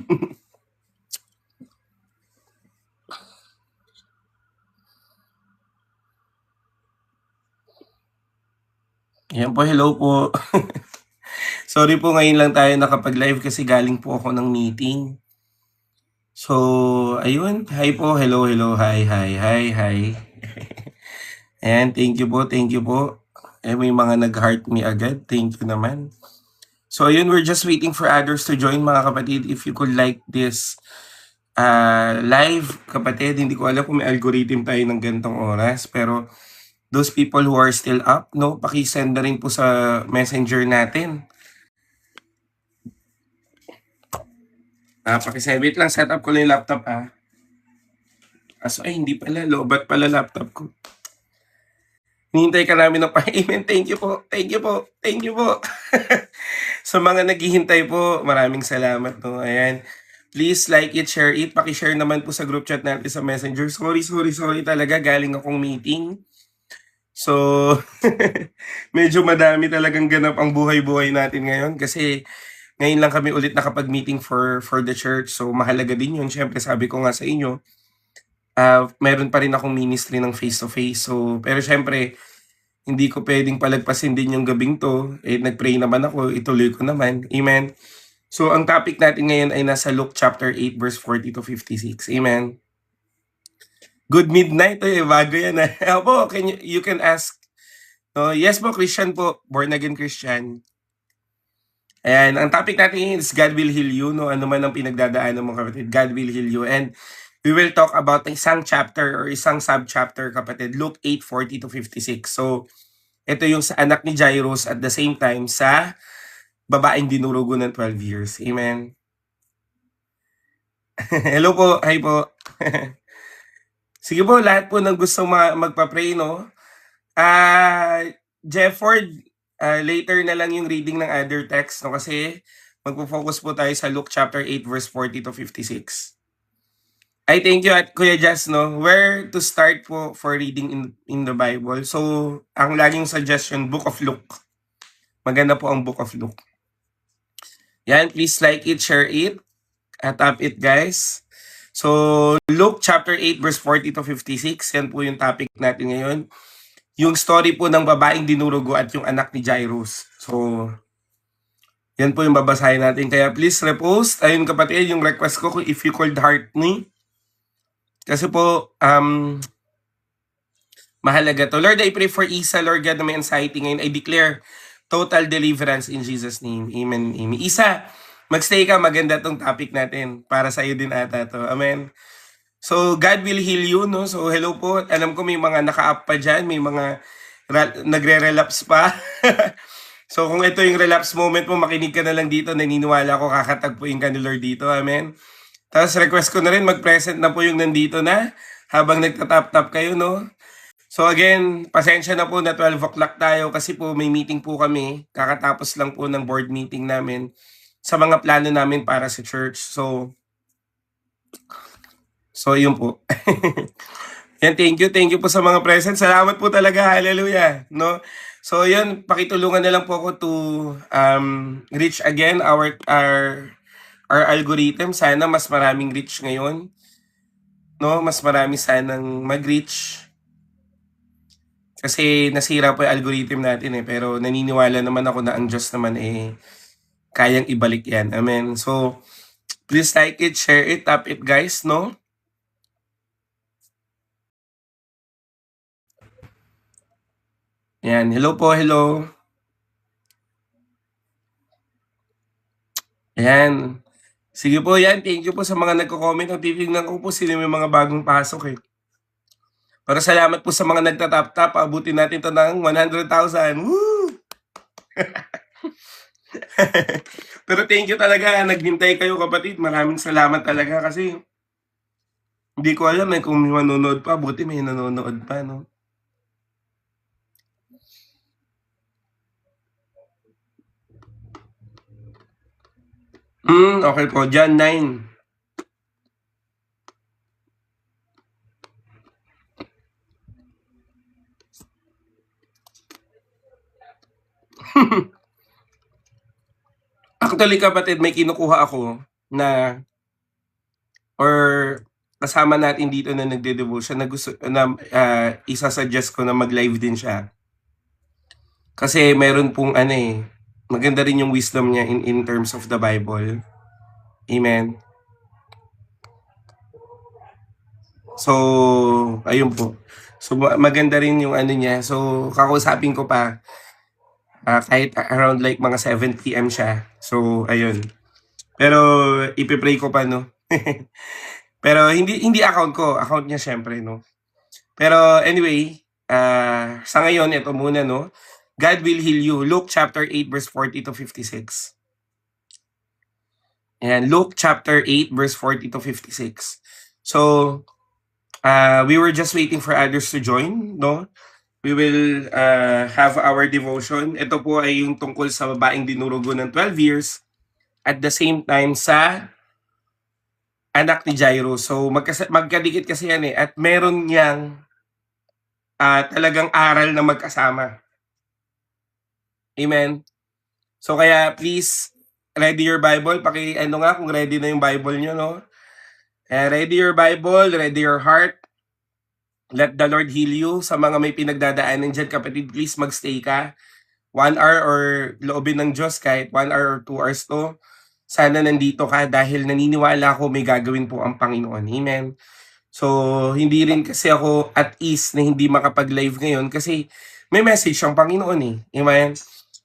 Ayan po, hello po. Sorry po, ngayon lang tayo nakapag-live kasi galing po ako ng meeting. So, ayun. Hi po, hello, hello, hi, hi, hi, hi. Ayan, thank you po, thank you po. May mga nag-heart me agad. Thank you naman. So, ayun, we're just waiting for others to join, mga kapatid. If you could like this live, kapatid, hindi ko alam kung may algorithm tayo ng gantong oras, pero those people who are still up, no, pakisend na rin po sa messenger natin. Pakisend. Wait lang, set up ko lang yung laptop, ay, hindi pala, lobat pala laptop ko. Hinihintay ka namin ng pa-amen. Thank you po, thank you po, thank you po. Sa mga naghihintay po, maraming salamat, no. Ayan. Please like it, share it. Paki-share naman po sa group chat natin sa Messenger. Sorry talaga. Galing akong meeting. So, medyo madami talagang ganap ang buhay-buhay natin ngayon kasi ngayon lang kami ulit nakapag-meeting for the church. So, mahalaga din yun. Siyempre, sabi ko nga sa inyo, meron pa rin akong ministry ng face-to-face. So, pero siyempre, hindi ko pwedeng palagpasin din yung gabing to. Nag-pray naman ako, ituloy ko naman. Amen. So, ang topic natin ngayon ay nasa Luke chapter 8 verse 40 to 56. Amen. Good midnight. Bago yan. Opo, you can ask. No, yes po, Christian po. Born again Christian. Ayan, ang topic natin is God will heal you. No? Ano man ang pinagdadaanan mo, kapatid, God will heal you. And we will talk about isang chapter or isang sub-chapter, kapatid. Luke 8:40 to 56. So, ito yung sa anak ni Jairus at the same time sa babaeng dinurugo ng 12 years. Amen. Hello po. Hi po. Sige po, lahat po ng gusto magpa-pray, no? Jefford, later na lang yung reading ng other text, no? Kasi magpo-focus po tayo sa Luke chapter 8 verse 40 to 56. I thank you at Kuya Jazz, no? Where to start po for reading in the Bible? So, ang laging suggestion, Book of Luke. Maganda po ang Book of Luke. Yan, please like it, share it, tap it, guys. So, Luke chapter 8 verse 40 to 56, yan po yung topic natin ngayon. Yung story po ng babaeng dinurugo at yung anak ni Jairus. So, yan po yung babasahin natin. Kaya please repost. Ayun kapatid, yung request ko if you could heart me. Kasi po, mahalaga to. Lord, I pray for Isa, Lord God, na may anxiety ngayon. I declare total deliverance in Jesus' name. Amen. Amen. Isa, magstay ka. Maganda tong topic natin. Para sa'yo din ata to. Amen. So, God will heal you, no? So, hello po. Alam ko may mga naka-up pa dyan. May mga nagre-relapse pa. So, kung ito yung relapse moment mo, makinig ka na lang dito. Naniniwala ko kakatagpuin ka ni Lord dito. Amen. Tapos, request ko na rin, mag-present na po yung nandito na habang nagtatap-tap kayo, no? So again, pasensya na po na 12 o'clock tayo kasi po may meeting po kami. Kakatapos lang po ng board meeting namin sa mga plano namin para sa church. So yun po. Yan, thank you po sa mga present. Salamat po talaga, hallelujah, no? So yun, pakitulungan na lang po ako to reach again our algorithm. Sana mas maraming reach ngayon, no? Mas marami sanang mag-reach. Kasi nasira po yung algorithm natin pero naniniwala naman ako na ang Diyos naman kayang ibalik yan. Amen. So, please like it, share it, tap it guys, no? Yan, hello po, hello. Ayan. Sige po yan, thank you po sa mga nagko-comment. Titignan ko po sino may mga bagong pasok Pero salamat po sa mga nagtatap-tap. Abutin natin to ng 100,000. Woo! Pero thank you talaga. Naghintay kayo kapatid. Maraming salamat talaga kasi hindi ko alam kung may manonood pa. Buti may nanonood pa, no? Okay po. John 9. Actually kapatid, may kinukuha ako na or kasama natin dito na nagde-devotion na gusto na isa-suggest ko na mag-live din siya. Kasi meron pong maganda rin yung wisdom niya in terms of the Bible. Amen. So, ayun po. So, maganda rin yung niya. So, kakausapin ko pa kahit around like mga 7 p.m. siya. So, ayun. Pero, ipipray ko pa, no? Pero, hindi account ko. Account niya, syempre, no? Pero, anyway, sa ngayon, ito muna, no? God will heal you. Luke chapter 8, verse 40 to 56. Ayan, Luke chapter 8, verse 40 to 56. So, we were just waiting for others to join, no? We will have our devotion. Ito po ay yung tungkol sa babaeng dinurugo ng 12 years at the same time sa anak ni Jairus. So, magkadikit kasi yan at meron niyang talagang aral na magkasama. Amen. So, kaya please, ready your Bible. Kung ready na yung Bible nyo, no? Ready your Bible, ready your heart. Let the Lord heal you. Sa mga may pinagdadaanan dyan, kapatid, please magstay ka. 1 hour or loobin ng Diyos, kahit 1 hour or 2 hours to. Sana nandito ka dahil naniniwala ako may gagawin po ang Panginoon. Amen. So, hindi rin kasi ako at ease na hindi makapag-live ngayon kasi may message ang Panginoon eh. Amen.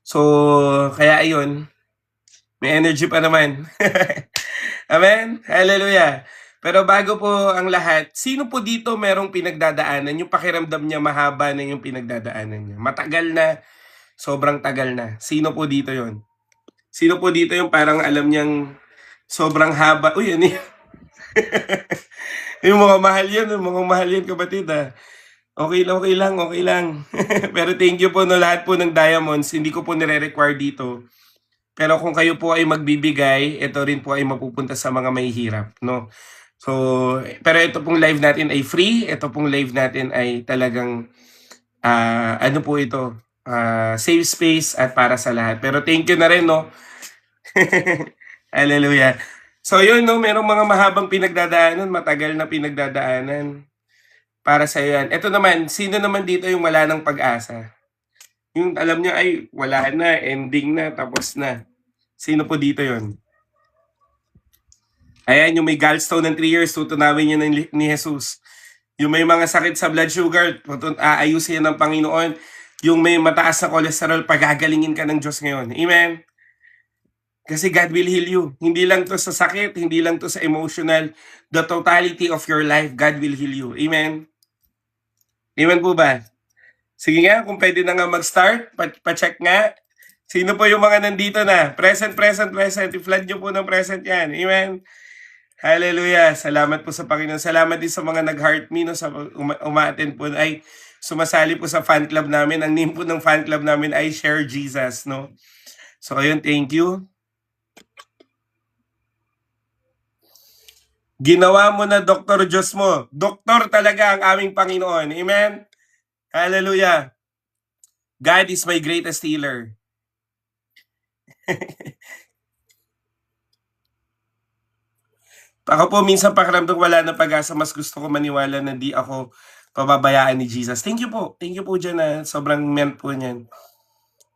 So, kaya ayun, may energy pa naman. Amen? Hallelujah. Pero bago po ang lahat, sino po dito merong pinagdadaanan? Yung pakiramdam niya mahaba na yung pinagdadaanan niya. Matagal na, sobrang tagal na. Sino po dito yon? Sino po dito yung parang alam niyang sobrang haba? Uy, ano yun? Yung mga mahal yan kapatid Okay lang. Pero thank you po no lahat po ng diamonds. Hindi ko po nire-require dito. Pero kung kayo po ay magbibigay, ito rin po ay mapupunta sa mga mahihirap, no? So, pero ito pong live natin ay free. Ito pong live natin ay talagang ano po ito? Safe space at para sa lahat. Pero thank you na rin, no? Hallelujah. So, yun, no? Merong mga mahabang pinagdadaanan, matagal na pinagdadaanan. Para sa yan. Ito naman, sino naman dito yung wala ng pag-asa? Yung alam niya ay wala na, ending na, tapos na. Sino po dito yon? Ayan, yung may gallstone ng 3 years, tutunawin niya ni Jesus. Yung may mga sakit sa blood sugar, aayusin yan ng Panginoon. Yung may mataas na cholesterol, pagagalingin ka ng Diyos ngayon. Amen? Kasi God will heal you. Hindi lang to sa sakit, hindi lang to sa emotional. The totality of your life, God will heal you. Amen? Amen po ba? Sige nga, kung pwede na nga mag-start, pa-check nga. Sino po yung mga nandito na? Present. I-flood nyo po ng present yan. Amen? Hallelujah. Salamat po sa Panginoon. Salamat din sa mga nag-heart me, no, sa uma-attend po, ay sumasali po sa fan club namin. Ang name po ng fan club namin ay Share Jesus, no? So, ayun, thank you. Ginawa mo na Dr. Diyos mo. Doktor talaga ang aming Panginoon. Amen? Hallelujah. God is my greatest healer. Ako po minsan pakiramdam wala na pag-asa, mas gusto ko maniwala na di ako pababayaan ni Jesus. Thank you po dyan sobrang meant po niyan.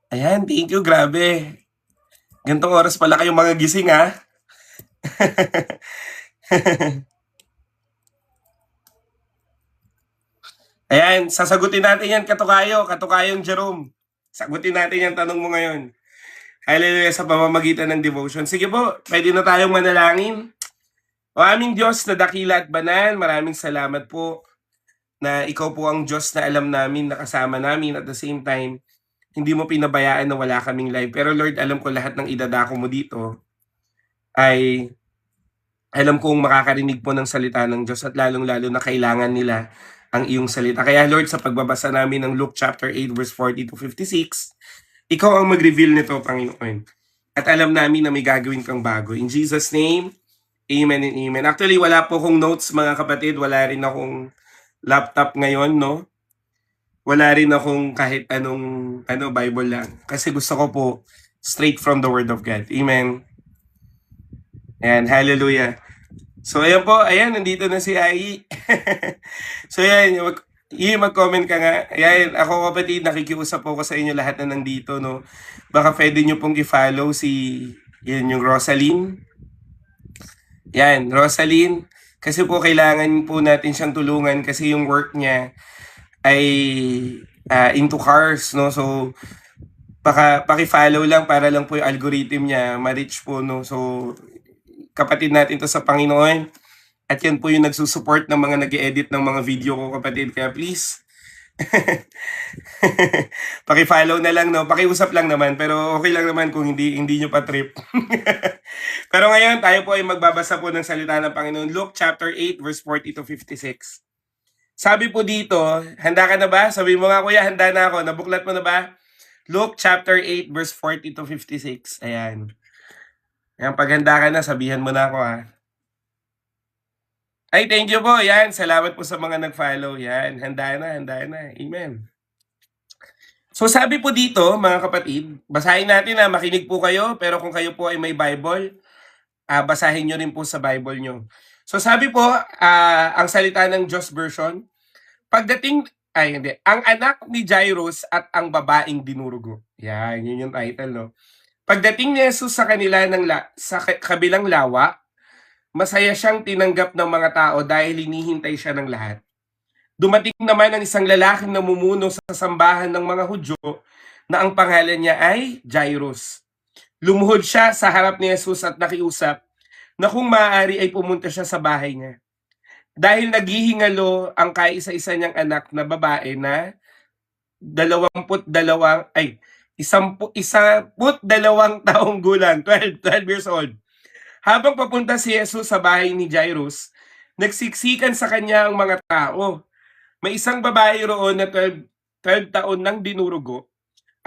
Ayan, thank you, grabe. Gantong oras pala kayong mga gising Ayan, sasagutin natin yan, Katukayong Jerome. Sagutin natin yan tanong mo ngayon. Hallelujah, sa pamamagitan ng devotion. Sige po, pwede na tayong manalangin. O aming Diyos na dakila at banal, maraming salamat po na ikaw po ang Diyos na alam namin, nakasama namin at the same time, hindi mo pinabayaan na wala kaming live. Pero Lord, alam ko lahat ng idadako mo dito ay alam kong makakarinig po ng salita ng Diyos at lalong-lalo na kailangan nila ang iyong salita. Kaya Lord, sa pagbabasa namin ng Luke chapter 8 verse 40 to 56, ikaw ang mag-reveal nito, Panginoon. At alam namin na may gagawin kang bago. In Jesus' name, amen and amen. Actually, wala po akong notes, mga kapatid. Wala rin akong laptop ngayon, no? Wala rin akong kahit anong Bible lang. Kasi gusto ko po straight from the Word of God. Amen. And hallelujah. So, ayan po. Ayan, nandito na si Ai. So, ayan. Mag-comment ka nga. Ayan, ako kapatid, nakikiusap po ko sa inyo lahat na nandito, no? Baka pwede nyo pong i-follow yan, yung Rosaline. Yan, Rosaline. Kasi po kailangan po natin siyang tulungan kasi yung work niya ay into cars, no? So, baka paki-follow lang para lang po yung algorithm niya ma-reach po, no? So, kapatid natin to sa Panginoon. At yan po yung nagsusupport ng mga nag-edit ng mga video ko, kapatid. Kaya please, paki-follow na lang, no? Pakiusap lang naman, pero okay lang naman kung hindi nyo pa trip. Pero ngayon, tayo po ay magbabasa po ng salita ng Panginoon. Luke chapter 8, verse 40 to 56. Sabi po dito, handa ka na ba? Sabi mo nga, kuya, handa na ako. Nabuklat mo na ba? Luke chapter 8, verse 40 to 56. Ayan. Ayan, pag handa ka na, sabihan mo na ako, ha? Ay, thank you po. Yan, salamat po sa mga nag-follow. Yan, handa na, handa na. Amen. So sabi po dito, mga kapatid, basahin natin na makinig po kayo, pero kung kayo po ay may Bible, basahin nyo rin po sa Bible nyo. So sabi po, ang salita ng Diyos version, ang anak ni Jairus at ang babaeng dinurugo. Yan, yun yung title, no? Pagdating ni Jesus sa kanila sa kabilang lawa, masaya siyang tinanggap ng mga tao dahil hinihintay siya ng lahat. Dumating naman ang isang lalaking namumuno sa sambahan ng mga Hudyo na ang pangalan niya ay Jairus. Lumuhod siya sa harap ni Jesus at nakiusap na kung maaari ay pumunta siya sa bahay niya. Dahil naghihingalo ang kaisa-isa niyang anak na babae na 12 taong gulang, 12 years old. Habang papunta si Jesus sa bahay ni Jairus, nagsiksikan sa kanya ang mga tao. May isang babae roon na 12 taon nang dinurugo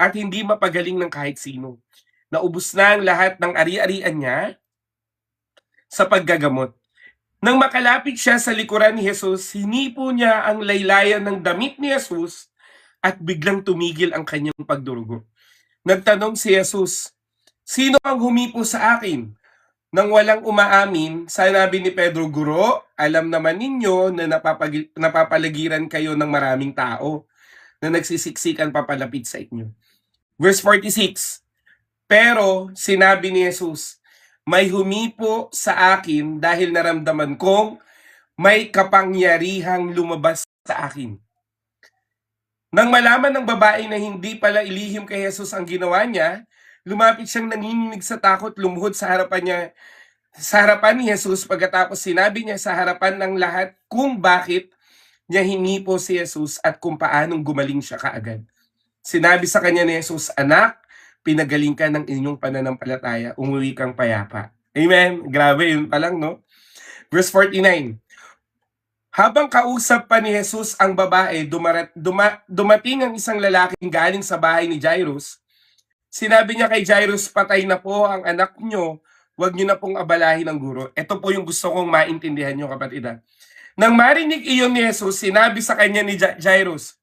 at hindi mapagaling ng kahit sino. Naubos na ang lahat ng ari-arian niya sa paggagamot. Nang makalapit siya sa likuran ni Jesus, hinipo niya ang laylayan ng damit ni Jesus at biglang tumigil ang kanyang pagdurugo. Nagtanong si Jesus, "Sino ang humipo sa akin?" Nang walang umaamin, sinabi ni Pedro, "Guro, alam naman ninyo na napapaligiran kayo ng maraming tao na nagsisiksikan papalapit sa inyo." Verse 46, pero sinabi ni Jesus, "May humipo sa akin dahil naramdaman kong may kapangyarihang lumabas sa akin." Nang malaman ng babae na hindi pala ilihim kay Jesus ang ginawa niya, lumapit siyang nanginginig sa takot, lumuhod sa harapan ni Jesus. Pagkatapos sinabi niya sa harapan ng lahat kung bakit niya hinipo si Jesus at kung paanong gumaling siya kaagad. Sinabi sa kanya ni Jesus, "Anak, pinagaling ka ng inyong pananampalataya, umuwi kang payapa." Amen. Grabe, yun pa lang, no? Verse 49, habang kausap pa ni Jesus ang babae, dumating ang isang lalaking galing sa bahay ni Jairus. Sinabi niya kay Jairus, "Patay na po ang anak niyo, huwag niyo na pong abalahin ang guro." Ito po yung gusto kong maintindihan niyo, kapatid. Nang marinig iyon ni Jesus, sinabi sa kanya ni Jairus,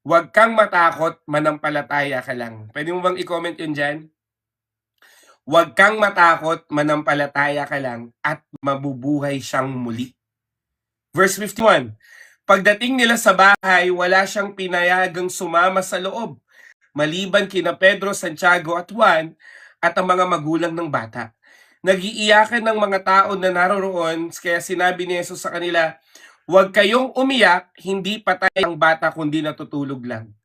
"Huwag kang matakot, manampalataya ka lang." Pwede mo bang i-comment yun dyan? Huwag kang matakot, manampalataya ka lang at mabubuhay siyang muli. Verse 51, pagdating nila sa bahay, wala siyang pinayagang sumama sa loob, maliban kina Pedro, Santiago at Juan at ang mga magulang ng bata. Nagiiyakan ng mga tao na naroroon, kaya sinabi ni Jesus sa kanila, "Huwag kayong umiyak, hindi patay ang bata kundi natutulog lang."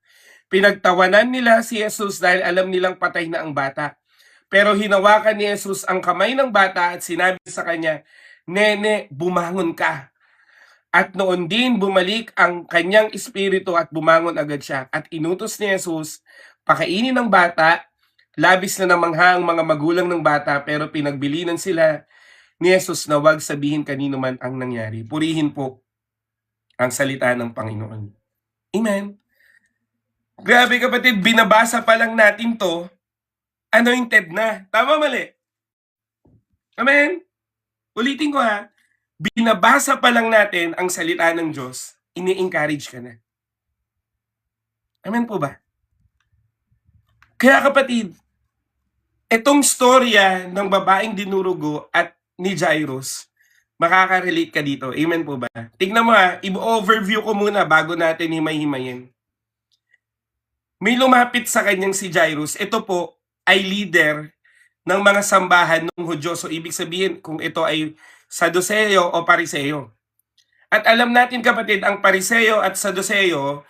Pinagtawanan nila si Jesus dahil alam nilang patay na ang bata. Pero hinawakan ni Jesus ang kamay ng bata at sinabi sa kanya, "Nene, bumangon ka." At noon din bumalik ang kanyang espiritu at bumangon agad siya. At inutos ni Jesus, pakainin ng bata. Labis na namangha ang mga magulang ng bata, pero pinagbilinan sila ni Jesus na wag sabihin kanino man ang nangyari. Purihin po ang salita ng Panginoon. Amen. Grabe, kapatid, binabasa pa lang natin to, anointed na. Tama, mali? Amen? Ulitin ko, ha. Binabasa pa lang natin ang salita ng Diyos, ini-encourage ka na. Amen po ba? Kaya, kapatid, itong storya ng babaeng dinurugo at ni Jairus, Makaka-relate ka dito. Amen po ba? Tignan mo i-overview ko muna bago natin himay-himayin. May lumapit sa kanyang si Jairus. Ito po ay leader ng mga sambahan ng Hudyo. So ibig sabihin kung ito ay Saduceo o Pariseo. At alam natin kapatid, ang Pariseo at Saduceo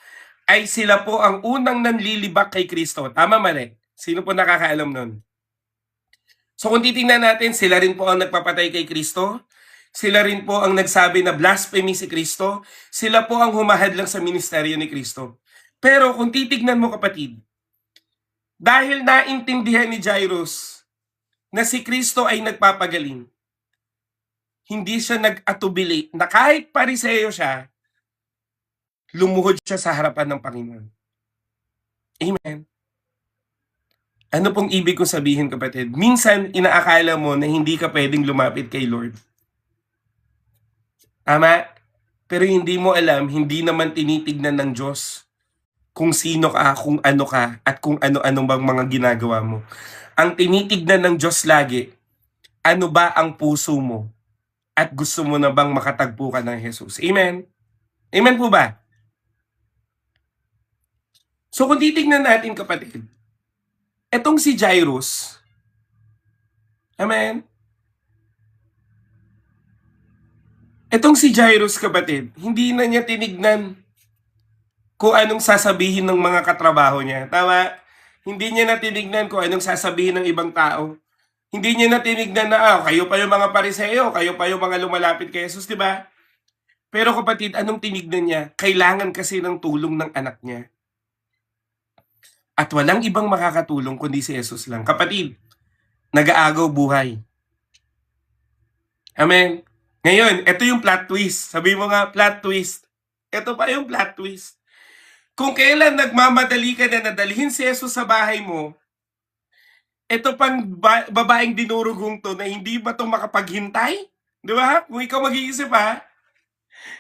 ay sila po ang unang nanlilibak kay Kristo. Tama mali? Sino po nakakaalam nun? So kung titingnan natin, sila rin po ang nagpapatay kay Kristo. Sila rin po ang nagsabi na blasphemy si Kristo. Sila po ang humahadlang sa ministeryo ni Kristo. Pero kung titignan mo kapatid, dahil naintindihan ni Jairus na si Kristo ay nagpapagaling, hindi siya nag-atubili na kahit Pariseo siya, lumuhod siya sa harapan ng Panginoon. Amen. Ano pong ibig kong sabihin kapatid? Minsan inaakala mo na hindi ka pwedeng lumapit kay Lord. Tama? Pero hindi mo alam, hindi naman tinitignan ng Diyos kung sino ka, kung ano ka, at kung ano-ano bang mga ginagawa mo. Ang tinitignan ng Diyos lagi, ano ba ang puso mo? At gusto mo na bang makatagpo ka ng Jesus? Amen? Amen po ba? So kung titignan natin kapatid, etong si Jairus, amen? Etong si Jairus kapatid, hindi na niya tinignan kung anong sasabihin ng mga katrabaho niya. Tama? Hindi niya na tinignan kung anong sasabihin ng ibang tao. Hindi niya na tinignan na, kayo pa yung mga Pariseo, kayo pa yung mga lumalapit kay Jesus, di ba? Pero kapatid, anong tinignan niya? Kailangan kasi ng tulong ng anak niya. At walang ibang makakatulong kundi si Jesus lang. Kapatid, nag-aagaw buhay. Amen? Ngayon, ito yung plot twist. Sabi mo nga, plot twist. Ito pa yung plot twist. Kung kailan nagmamadali ka na nadalhin si Jesus sa bahay mo, ito pang babaeng dinurugong to na hindi ba to makapaghintay? Di ba? Kung ikaw mag-iisip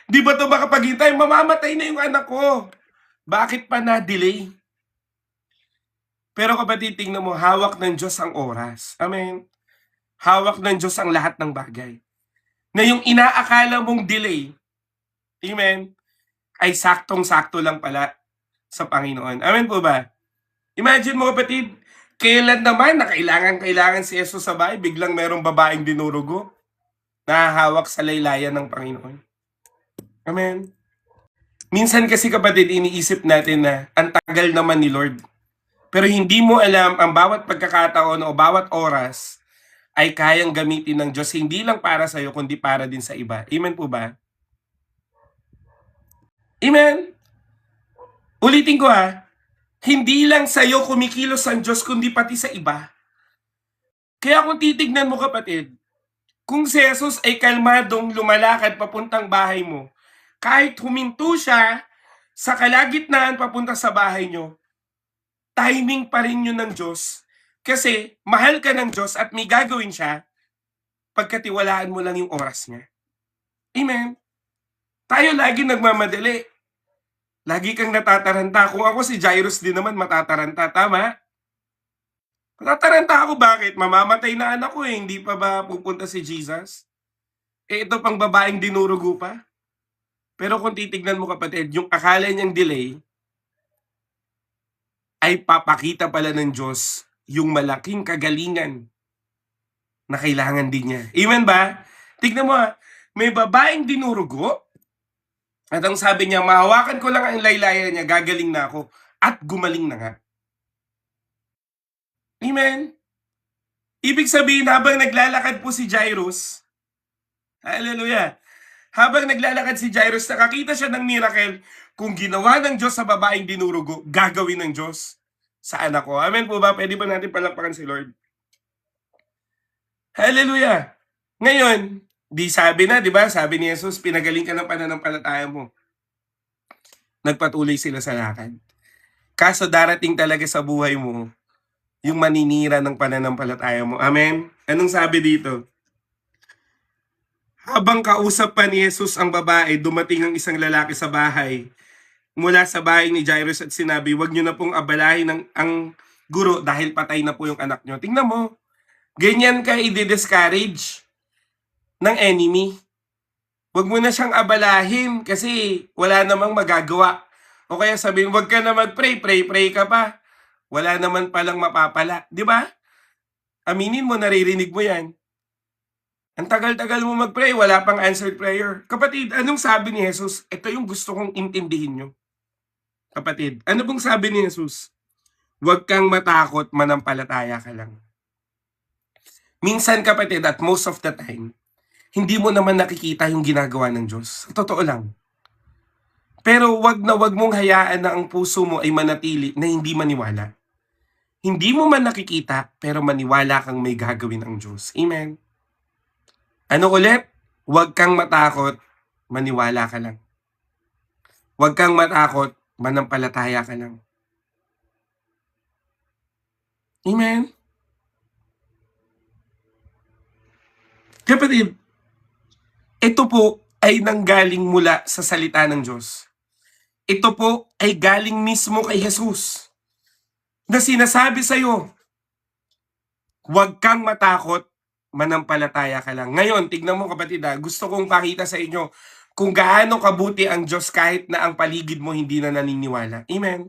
di ba to makapaghintay? Mamamatay na yung anak ko. Bakit pa na-delay? Pero kapatid, tingnan mo, hawak ng Diyos ang oras. Amen? Hawak ng Diyos ang lahat ng bagay. Na yung inaakala mong delay, amen, ay saktong-sakto lang pala sa Panginoon. Amen po ba? Imagine mo kapatid, kailan naman na kailangan si Jesus sa bahay, biglang merong babaeng dinurugo na hawak sa laylayan ng Panginoon. Amen. Minsan kasi kapatid, iniisip natin na ang tagal naman ni Lord. Pero hindi mo alam ang bawat pagkakataon o bawat oras ay kayang gamitin ng Diyos, hindi lang para sa iyo, kundi para din sa iba. Amen po ba? Amen? Ulitin ko hindi lang sa iyo kumikilos ang Diyos, kundi pati sa iba. Kaya kung titignan mo kapatid, kung si Jesus ay kalmadong lumalakad papuntang bahay mo, kahit huminto siya sa kalagitnaan papunta sa bahay nyo, timing pa rin yun ng Diyos. Kasi mahal ka ng Diyos at may gagawin siya pagkatiwalaan mo lang yung oras niya. Amen? Tayo lagi nagmamadali. Lagi kang natataranta. Kung ako si Jairus din naman matataranta. Tama? Matataranta ako, bakit? Mamamatay na anak ko hindi pa ba pupunta si Jesus? Ito pang babaeng dinurugo pa. Pero kung titignan mo kapatid, yung akala niyang delay ay papakita pala ng Diyos yung malaking kagalingan na kailangan din niya. Amen ba? Tignan mo may babaeng dinurugo at ang sabi niya, mahawakan ko lang ang laylayan niya, gagaling na ako. At gumaling na nga. Amen? Ibig sabihin, habang naglalakad po si Jairus, hallelujah, habang naglalakad si Jairus, nakakita siya ng miracle. Kung ginawa ng Diyos sa babaeng dinurugo, gagawin ng Diyos sa anak ko. Amen po ba? Pwede ba natin palakpakan si Lord? Hallelujah! Ngayon, di sabi na, di ba? Sabi ni Jesus, pinagaling ka ng pananampalataya mo. Nagpatuloy sila sa lakad. Kaso darating talaga sa buhay mo, yung maninira ng pananampalataya mo. Amen? Anong sabi dito? Habang kausap pa ni Jesus ang babae, dumating ang isang lalaki sa bahay mula sa bahay ni Jairus at sinabi, huwag niyo na pong abalahin ang guro dahil patay na po yung anak niyo. Tingnan mo, ganyan ka i-discourage ng enemy. Huwag mo na siyang abalahin kasi wala namang magagawa. O kaya sabihin, huwag ka na mag-pray, pray ka pa. Wala naman palang mapapala. Di ba? Aminin mo, naririnig mo yan. Ang tagal-tagal mo mag-pray, wala pang answered prayer. Kapatid, anong sabi ni Jesus? Ito yung gusto kong intindihin nyo. Kapatid, ano pong sabi ni Jesus? Huwag kang matakot, manampalataya ka lang. Minsan kapatid, at most of the time, hindi mo naman nakikita yung ginagawa ng Diyos. Totoo lang. Pero wag na wag mong hayaan na ang puso mo ay manatili na hindi maniwala. Hindi mo man nakikita, pero maniwala kang may gagawin ang Diyos. Amen. Ano ulit? Huwag kang matakot, maniwala ka lang. Huwag kang matakot, manampalataya ka lang. Amen? Kapatid, ito po ay nanggaling mula sa salita ng Diyos. Ito po ay galing mismo kay Jesus na sinasabi sa'yo, huwag kang matakot, manampalataya ka lang. Ngayon, tignan mo kapatid, gusto kong pakita sa inyo kung gaano kabuti ang Diyos kahit na ang paligid mo hindi na naniniwala. Amen?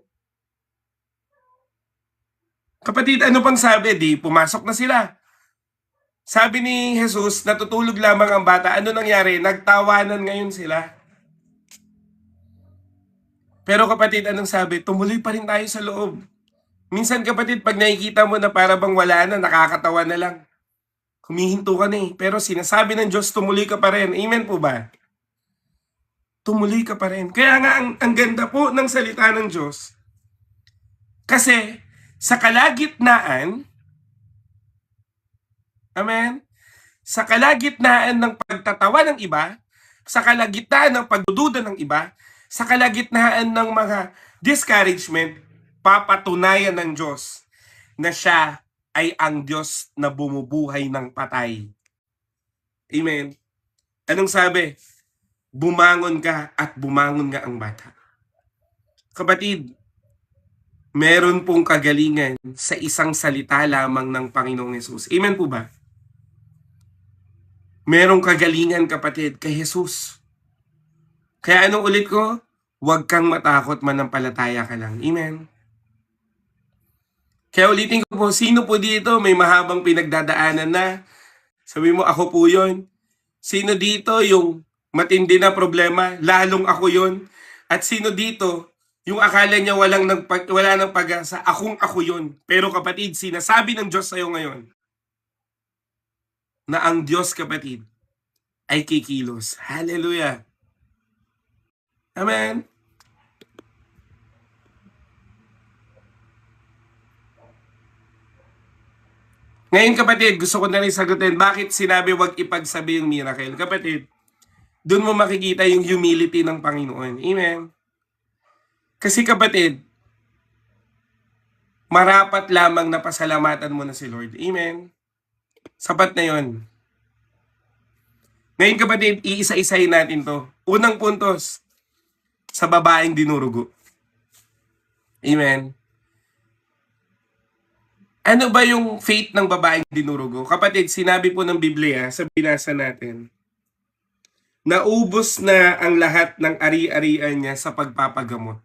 Kapatid, ano pang sabi? Di, pumasok na sila. Sabi ni Jesus, natutulog lamang ang bata. Ano nangyari? Nagtawanan ngayon sila. Pero kapatid, anong sabi? Tumuloy pa rin tayo sa loob. Minsan kapatid, pag nakikita mo na para bang wala na, nakakatawa na lang. Humihinto ka na eh. Pero sinasabi ng Diyos, tumuloy ka pa rin. Amen po ba? Tumuloy ka pa rin. Kaya nga, ang ganda po ng salita ng Diyos. Kasi, sa kalagitnaan, amen, sa kalagitnaan ng pagtatawa ng iba, sa kalagitnaan ng pagdududa ng iba, sa kalagitnaan ng mga discouragement, papatunayan ng Diyos na siya ay ang Diyos na bumubuhay ng patay. Amen. Anong sabi? Bumangon ka at bumangon nga ang bata. Kapatid, meron pong kagalingan sa isang salita lamang ng Panginoong Hesus. Amen po ba? Merong kagalingan kapatid kay Jesus. Kaya anong ulit ko? Huwag kang matakot, manampalataya ka lang. Amen. Kaya ulitin ko po, sino po dito may mahabang pinagdadaanan na? Sabi mo, ako po yun. Sino dito yung matindi na problema? Lalong ako yun. At sino dito yung akala niya wala ng pag-asa? Akong ako yun. Pero kapatid, sinasabi ng Diyos sa'yo ngayon na ang Diyos kapatid ay kikilos. Hallelujah. Amen. Ngayon kapatid, gusto ko na rin sagutin, bakit sinabi wag ipagsabi yung miracle? Kapatid, doon mo makikita yung humility ng Panginoon. Amen. Kasi kapatid, marapat lamang na pasalamatan mo na si Lord. Amen. Sapat na yon. Ngayon kapatid, iisa-isahin natin to. Unang puntos, sa babaeng dinurugo. Amen. Ano ba yung fate ng babaeng dinurugo? Kapatid, sinabi po ng Biblia sa binasa natin, naubos na ang lahat ng ari-arian niya sa pagpapagamot.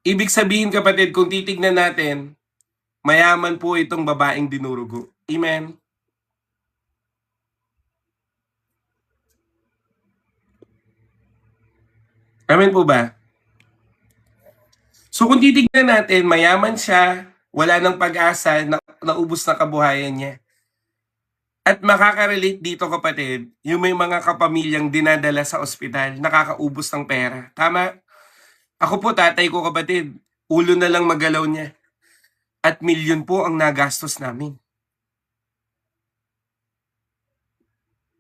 Ibig sabihin kapatid, kung titignan natin, mayaman po itong babaeng dinurugo. Amen? Amen po ba? So kung titignan natin, mayaman siya, wala ng pag-asa, naubos na kabuhayan niya. At makaka-relate dito kapatid, yung may mga kapamilyang dinadala sa ospital, nakakaubos ng pera. Tama? Ako po, tatay ko kapatid, ulo na lang magalaw niya. At milyon po ang nagastos namin.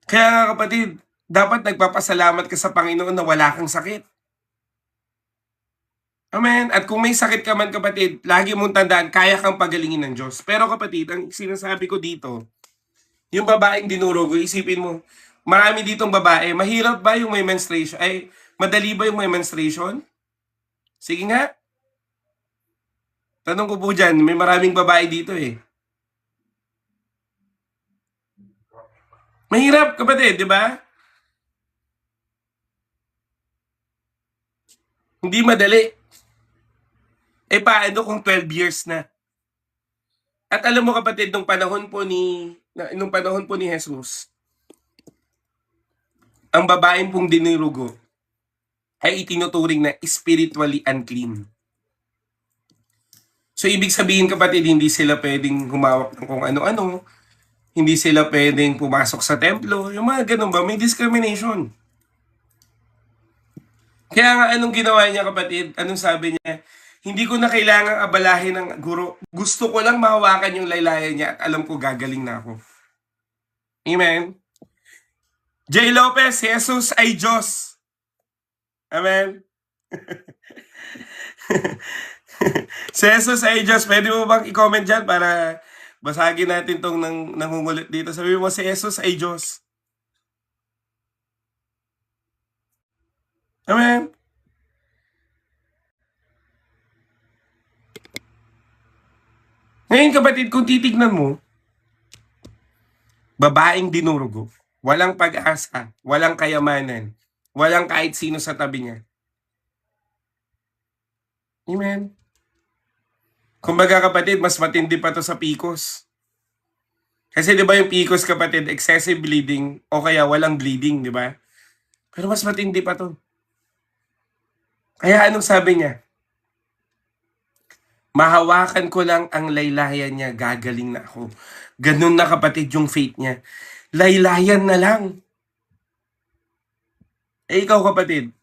Kaya nga kapatid, dapat nagpapasalamat ka sa Panginoon na wala kang sakit. Amen. At kung may sakit ka man kapatid, lagi mong tandaan, kaya kang pagalingin ng Diyos. Pero kapatid, ang sinasabi ko dito, yung babaeng dinurugo, isipin mo, marami ditong babae, mahirap ba yung may menstruation? Ay, madali ba yung may menstruation? Sige nga. Tanong ko po dyan, may maraming babae dito eh. Mahirap, kapatid, di ba? Hindi madali. Paano kung 12 years na? At alam mo, kapatid, nung panahon po ni Jesus, ang babaeng pong dinirugo ay itinuturing na spiritually unclean. So, ibig sabihin, kapatid, hindi sila pwedeng humawak ng kung ano-ano, hindi sila pwedeng pumasok sa templo, yung mga ganun ba, may discrimination. Kaya nga, anong ginawa niya, kapatid? Anong sabi niya? Hindi ko na kailangang abalahin ng guro. Gusto ko lang mahawakan yung laylayan niya at alam ko gagaling na ako. Amen? J. Lopez, si Jesus ay Diyos. Amen? Si Jesus ay Diyos. Pwede mo bang i-comment dyan para basagin natin tong nangungulit dito. Sabi mo, si Jesus ay Diyos. Amen? Ngayon, kapatid, kung titignan mo, babaeng dinurugo, walang pag-asa, walang kayamanan, walang kahit sino sa tabi niya. Amen? Kumbaga, kapatid, mas matindi pa to sa PCOS. Kasi di ba yung PCOS, kapatid, excessive bleeding o kaya walang bleeding, di ba? Pero mas matindi pa to. Kaya anong sabi niya? Mahawakan ko lang ang laylayan niya, gagaling na ako. Ganun na, kapatid, yung faith niya. Laylayan na lang. Ikaw, kapatid,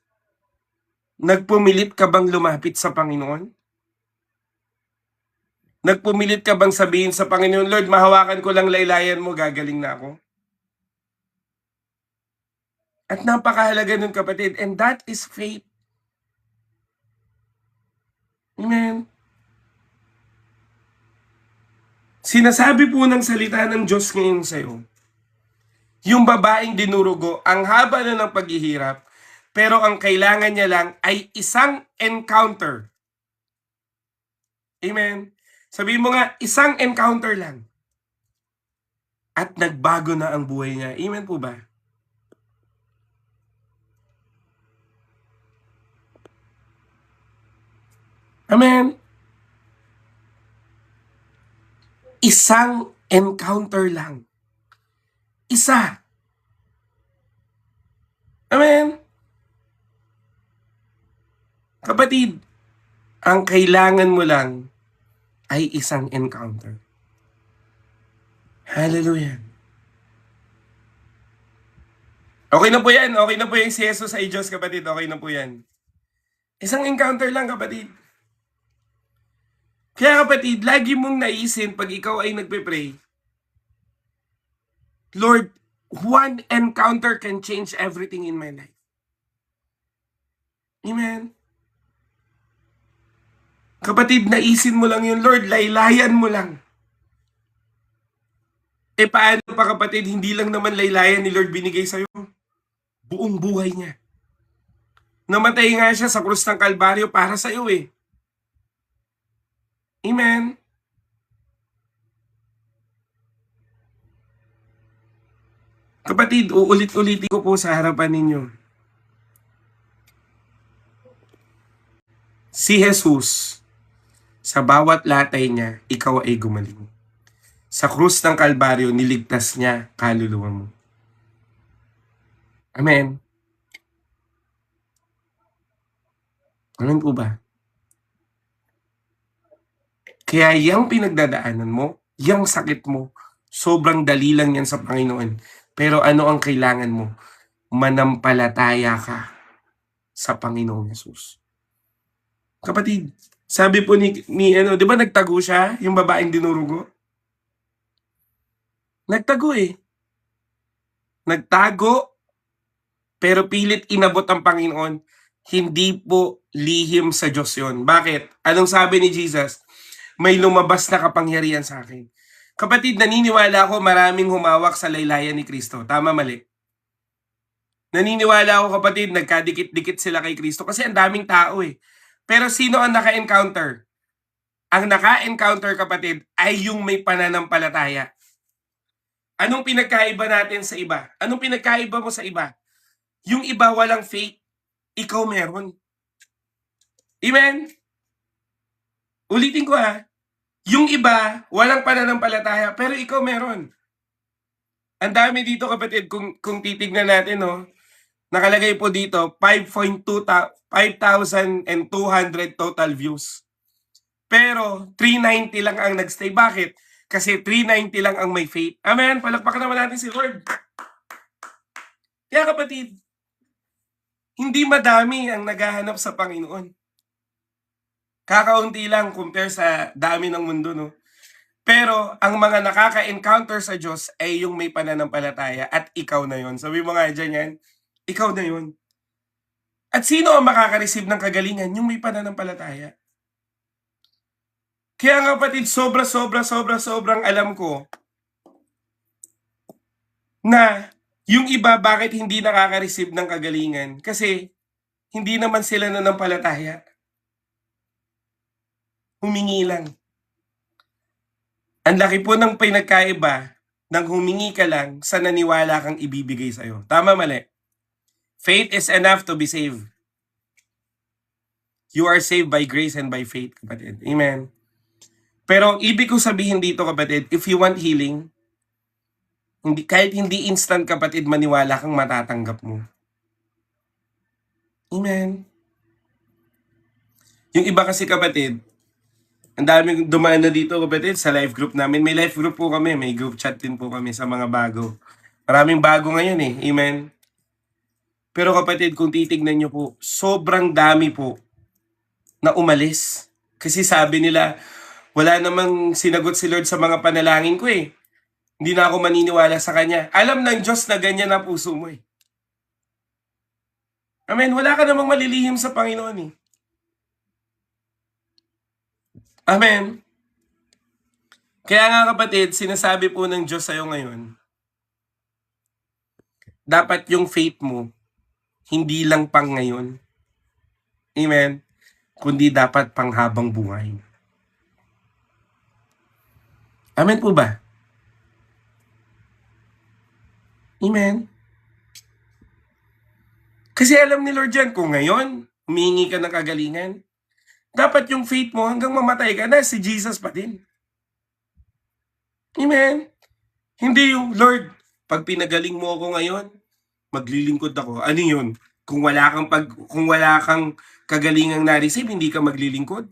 nagpumilit ka bang lumapit sa Panginoon? Nagpumilit ka bang sabihin sa Panginoon, Lord, mahawakan ko lang laylayan mo, gagaling na ako? At napakahalaga nun, kapatid, and that is faith. Amen. Sinasabi po ng salita ng Diyos ngayon sa'yo, yung babaeng dinurugo, ang haba na ng paghihirap, pero ang kailangan niya lang ay isang encounter. Amen. Sabihin mo nga, isang encounter lang. At nagbago na ang buhay niya. Amen po ba? Amen. Isang encounter lang. Isa. Amen. Kapatid, ang kailangan mo lang ay isang encounter. Hallelujah. Okay na po yan. Okay na po yung si Jesus ay Diyos, kapatid. Okay na po yan. Isang encounter lang, kapatid. Kaya, kapatid, lagi mong naisin pag ikaw ay nagpe-pray, Lord, one encounter can change everything in my life. Amen. Kapatid, naisin mo lang yun, Lord, laylayan mo lang. Paano pa, kapatid, hindi lang naman laylayan ni Lord binigay sa'yo. Buong buhay niya. Namatay nga siya sa krus ng Kalbaryo para sa'yo eh. Amen. Kapatid, uulit-ulitin ko po sa harapan ninyo. Si Jesus, sa bawat latay niya, ikaw ay gumaling. Sa krus ng Kalbaryo, niligtas niya kaluluwa mo. Amen. Amen po ba? Kaya yung pinagdadaanan mo, yung sakit mo, sobrang dali lang yan sa Panginoon. Pero ano ang kailangan mo? Manampalataya ka sa Panginoong Jesus. Kapatid, sabi po ni di ba nagtago siya, yung babaeng dinurugo? Nagtago eh. Nagtago, pero pilit inabot ang Panginoon. Hindi po lihim sa Diyos yun. Bakit? Anong sabi ni Jesus? May lumabas na kapangyarihan sa akin. Kapatid, naniniwala ako maraming humawak sa laylayan ni Kristo. Tama, mali? Naniniwala ako, kapatid, nagkadikit-dikit sila kay Kristo kasi ang daming tao eh. Pero sino ang naka-encounter? Ang naka-encounter, kapatid, ay yung may pananampalataya. Anong pinagkaiba natin sa iba? Anong pinagkaiba mo sa iba? Yung iba walang faith, ikaw meron. Amen? Ulitin ko ha. Yung iba, walang pananampalataya, pero ikaw meron. Ang dami dito kapatid, kung titignan natin, no, nakalagay po dito, 5,200 total views. Pero 390 lang ang nagstay. Bakit? Kasi 390 lang ang may faith. Amen? Palakpakan naman natin si Lord. Kaya kapatid, hindi madami ang naghahanap sa Panginoon. Kakaunti lang compare sa dami ng mundo, no? Pero ang mga nakaka-encounter sa Diyos ay yung may pananampalataya at ikaw na yon. Sabi mo nga dyan yan, ikaw na yon. At sino ang makaka-receive ng kagalingan? Yung may pananampalataya. Kaya nga kapatid, sobrang alam ko na yung iba bakit hindi nakaka-receive ng kagalingan? Kasi hindi naman sila nanampalataya. Humingi lang. Ang laki po ng pinagkaiba ng humingi ka lang sa naniwala kang ibibigay sa'yo. Tama, mali? Faith is enough to be saved. You are saved by grace and by faith, kapatid. Amen. Pero ang ibig kong sabihin dito, kapatid, if you want healing, kahit hindi instant, kapatid, maniwala kang matatanggap mo. Amen. Yung iba kasi, kapatid, ang daming dumaan na dito, kapatid, sa live group namin. May live group po kami, may group chat din po kami sa mga bago. Maraming bago ngayon eh. Amen. Pero kapatid, kung titignan nyo po, sobrang dami po na umalis. Kasi sabi nila, wala namang sinagot si Lord sa mga panalangin ko eh. Hindi na ako maniniwala sa Kanya. Alam ng Diyos na ganyan na puso mo eh. Amen. Wala ka namang malilihim sa Panginoon eh. Amen. Kaya nga kapatid, sinasabi po ng Diyos sa'yo ngayon, dapat yung faith mo, hindi lang pang ngayon. Amen. Kundi dapat pang habang buhay. Amen po ba? Amen. Kasi alam ni Lord yan, kung ngayon, humihingi ka ng kagalingan, dapat yung faith mo hanggang mamatay ka na, si Jesus pa din. Amen. Hindi yung, Lord, pag pinagaling mo ako ngayon, maglilingkod ako. Ano yun? Kung wala kang kagalingang na-receive, hindi ka maglilingkod.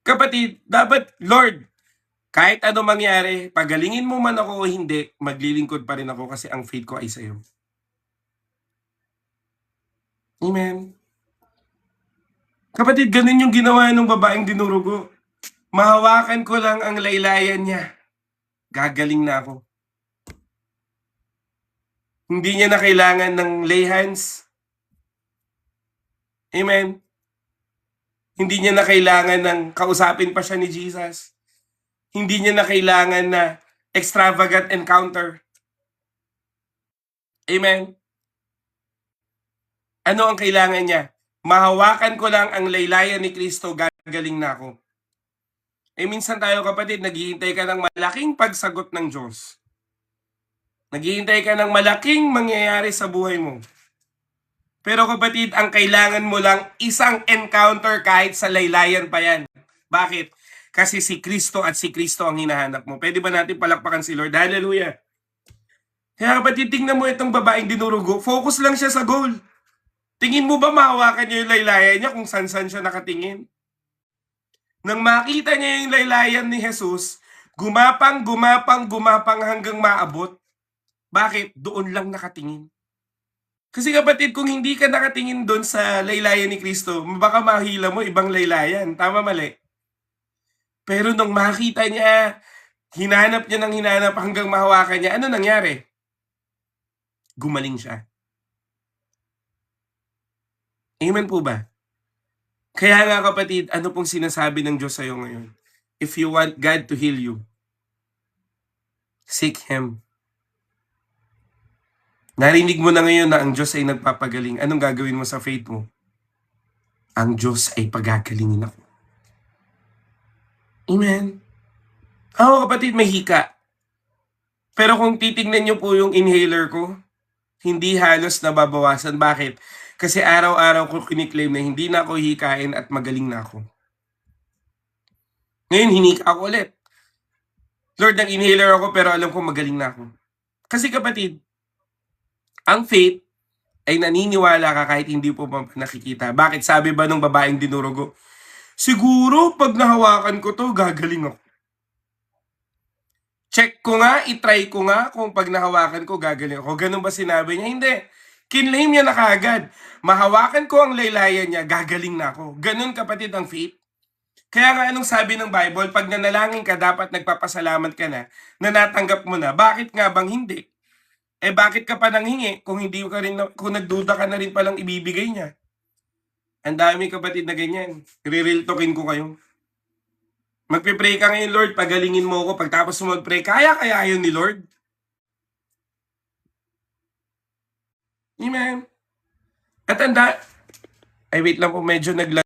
Kapatid, dapat, Lord, kahit ano mangyari, pagalingin mo man ako o hindi, maglilingkod pa rin ako kasi ang faith ko ay sa'yo. Amen. Kapatid, ganun yung ginawa ng babaeng dinurugo. Mahawakan ko lang ang laylayan niya. Gagaling na ako. Hindi niya na kailangan ng lay hands. Amen. Hindi niya na kailangan ng kausapin pa siya ni Jesus. Hindi niya na kailangan na extravagant encounter. Amen. Ano ang kailangan niya? Mahawakan ko lang ang laylayan ni Kristo, gagaling na ako. Eh minsan tayo kapatid, naghihintay ka ng malaking pagsagot ng Diyos. Naghihintay ka ng malaking mangyayari sa buhay mo. Pero kapatid, ang kailangan mo lang isang encounter kahit sa laylayan pa yan. Bakit? Kasi si Kristo at si Kristo ang hinahanap mo. Pwede ba natin palakpakan si Lord? Hallelujah! Kaya kapatid, tingnan mo itong babaeng dinurugo. Focus lang siya sa goal. Tingin mo ba mahawakan niya yung laylayan niya kung saan-saan siya nakatingin? Nang makita niya yung laylayan ni Jesus, gumapang hanggang maabot. Bakit? Doon lang nakatingin. Kasi kapatid, kung hindi ka nakatingin doon sa laylayan ni Kristo, baka mahila mo ibang laylayan. Tama, mali? Pero nung makita niya, hinanap niya ng hinanap hanggang mahawakan niya, ano nangyari? Gumaling siya. Amen po ba? Kaya nga kapatid, ano pong sinasabi ng Diyos sa'yo ngayon? If you want God to heal you, seek Him. Narinig mo na ngayon na ang Diyos ay nagpapagaling. Anong gagawin mo sa faith mo? Ang Diyos ay pagagalingin ako. Amen. Ako kapatid, may hika. Pero kung titignan niyo po yung inhaler ko, hindi halos nababawasan. Bakit? Kasi araw-araw ko kiniklaim na hindi na ako hikain at magaling na ako. Ngayon, hinika ako ulit. Lord, nag-inhaler ako pero alam ko magaling na ako. Kasi kapatid, ang faith ay naniniwala ka kahit hindi po nakikita. Bakit sabi ba nung babaeng dinurugo? Siguro pag nahawakan ko to, gagaling ako. Check ko nga, itry ko nga kung pag nahawakan ko, gagaling ako. Ganun ba sinabi niya? Hindi. Kinlaim niya na kaagad. Mahawakan ko ang laylayan niya, gagaling na ako. Ganun kapatid ang faith. Kaya nga anong sabi ng Bible, pag nanalangin ka, dapat nagpapasalamat ka na natanggap mo na. Bakit nga bang hindi? Bakit ka pa nanghingi kung hindi ka rin, kung nagduda ka na rin palang ibibigay niya? Ang dami kapatid na ganyan. Re-real talkin ko kayo. Magpe-pray ka ngayon, Lord, pagalingin mo ako. Pagtapos mo mag-pray, kaya yun ni Lord? Amen. At wait lang po, medyo nag-lag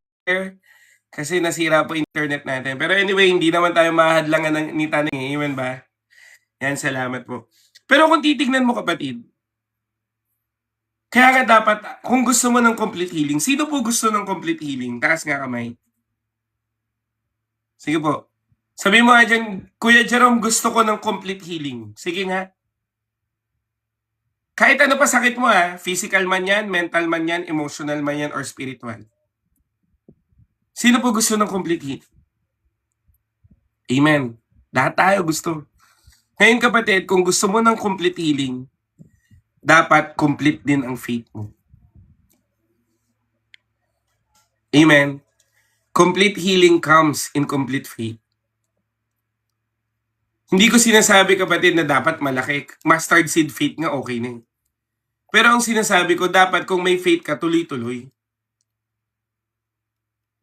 kasi nasira po internet natin. Pero anyway, hindi naman tayo mahadlangan ni Taneng. Amen ba? Yan, salamat po. Pero kung titignan mo kapatid, kaya nga dapat, kung gusto mo ng complete healing, sino po gusto ng complete healing? Taas nga kamay. Sige po. Sabi mo nga dyan, Kuya Jerome, gusto ko ng complete healing. Sige nga. Kahit ano pa sakit mo physical man yan, mental man yan, emotional man yan, or spiritual. Sino po gusto ng complete healing? Amen. Lahat tayo gusto. Ngayon kapatid, kung gusto mo ng complete healing, dapat complete din ang faith mo. Amen. Complete healing comes in complete faith. Hindi ko sinasabi kapatid na dapat malaki. Mustard seed faith nga okay na. Pero ang sinasabi ko, dapat kung may faith ka, tuloy-tuloy.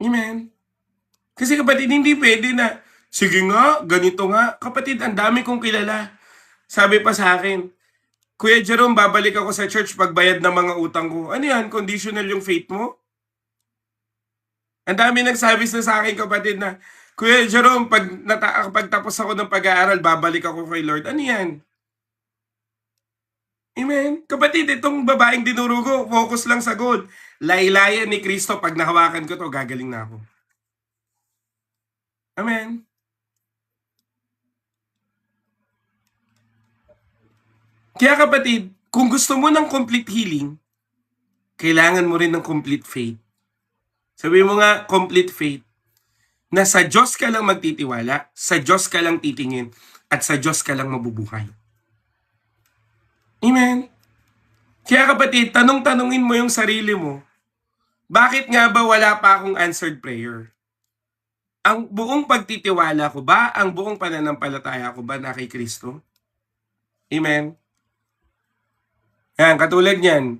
Amen. Kasi kapatid, hindi pwede na, sige nga, ganito nga. Kapatid, ang dami kong kilala. Sabi pa sa akin, Kuya Jerome, babalik ako sa church pagbayad ng mga utang ko. Ano yan? Conditional yung faith mo? Ang dami nagsabi sa akin kapatid na, Kuya Jerome, pag tapos ako ng pag-aaral, babalik ako kay Lord. Ano yan? Amen. Kapatid, itong babaeng dinurugo, focus lang sa goal. Laylayan ni Kristo, pag nahawakan ko to, gagaling na ako. Amen. Kaya kapatid, kung gusto mo ng complete healing, kailangan mo rin ng complete faith. Sabi mo nga, complete faith. Na sa Diyos ka lang magtitiwala, sa Diyos ka lang titingin, at sa Diyos ka lang mabubuhay. Amen. Kaya kapatid, tanongin mo yung sarili mo, bakit nga ba wala pa akong answered prayer? Ang buong pagtitiwala ko ba, ang buong pananampalataya ko ba na kay Kristo? Amen. Yan, katulad niyan,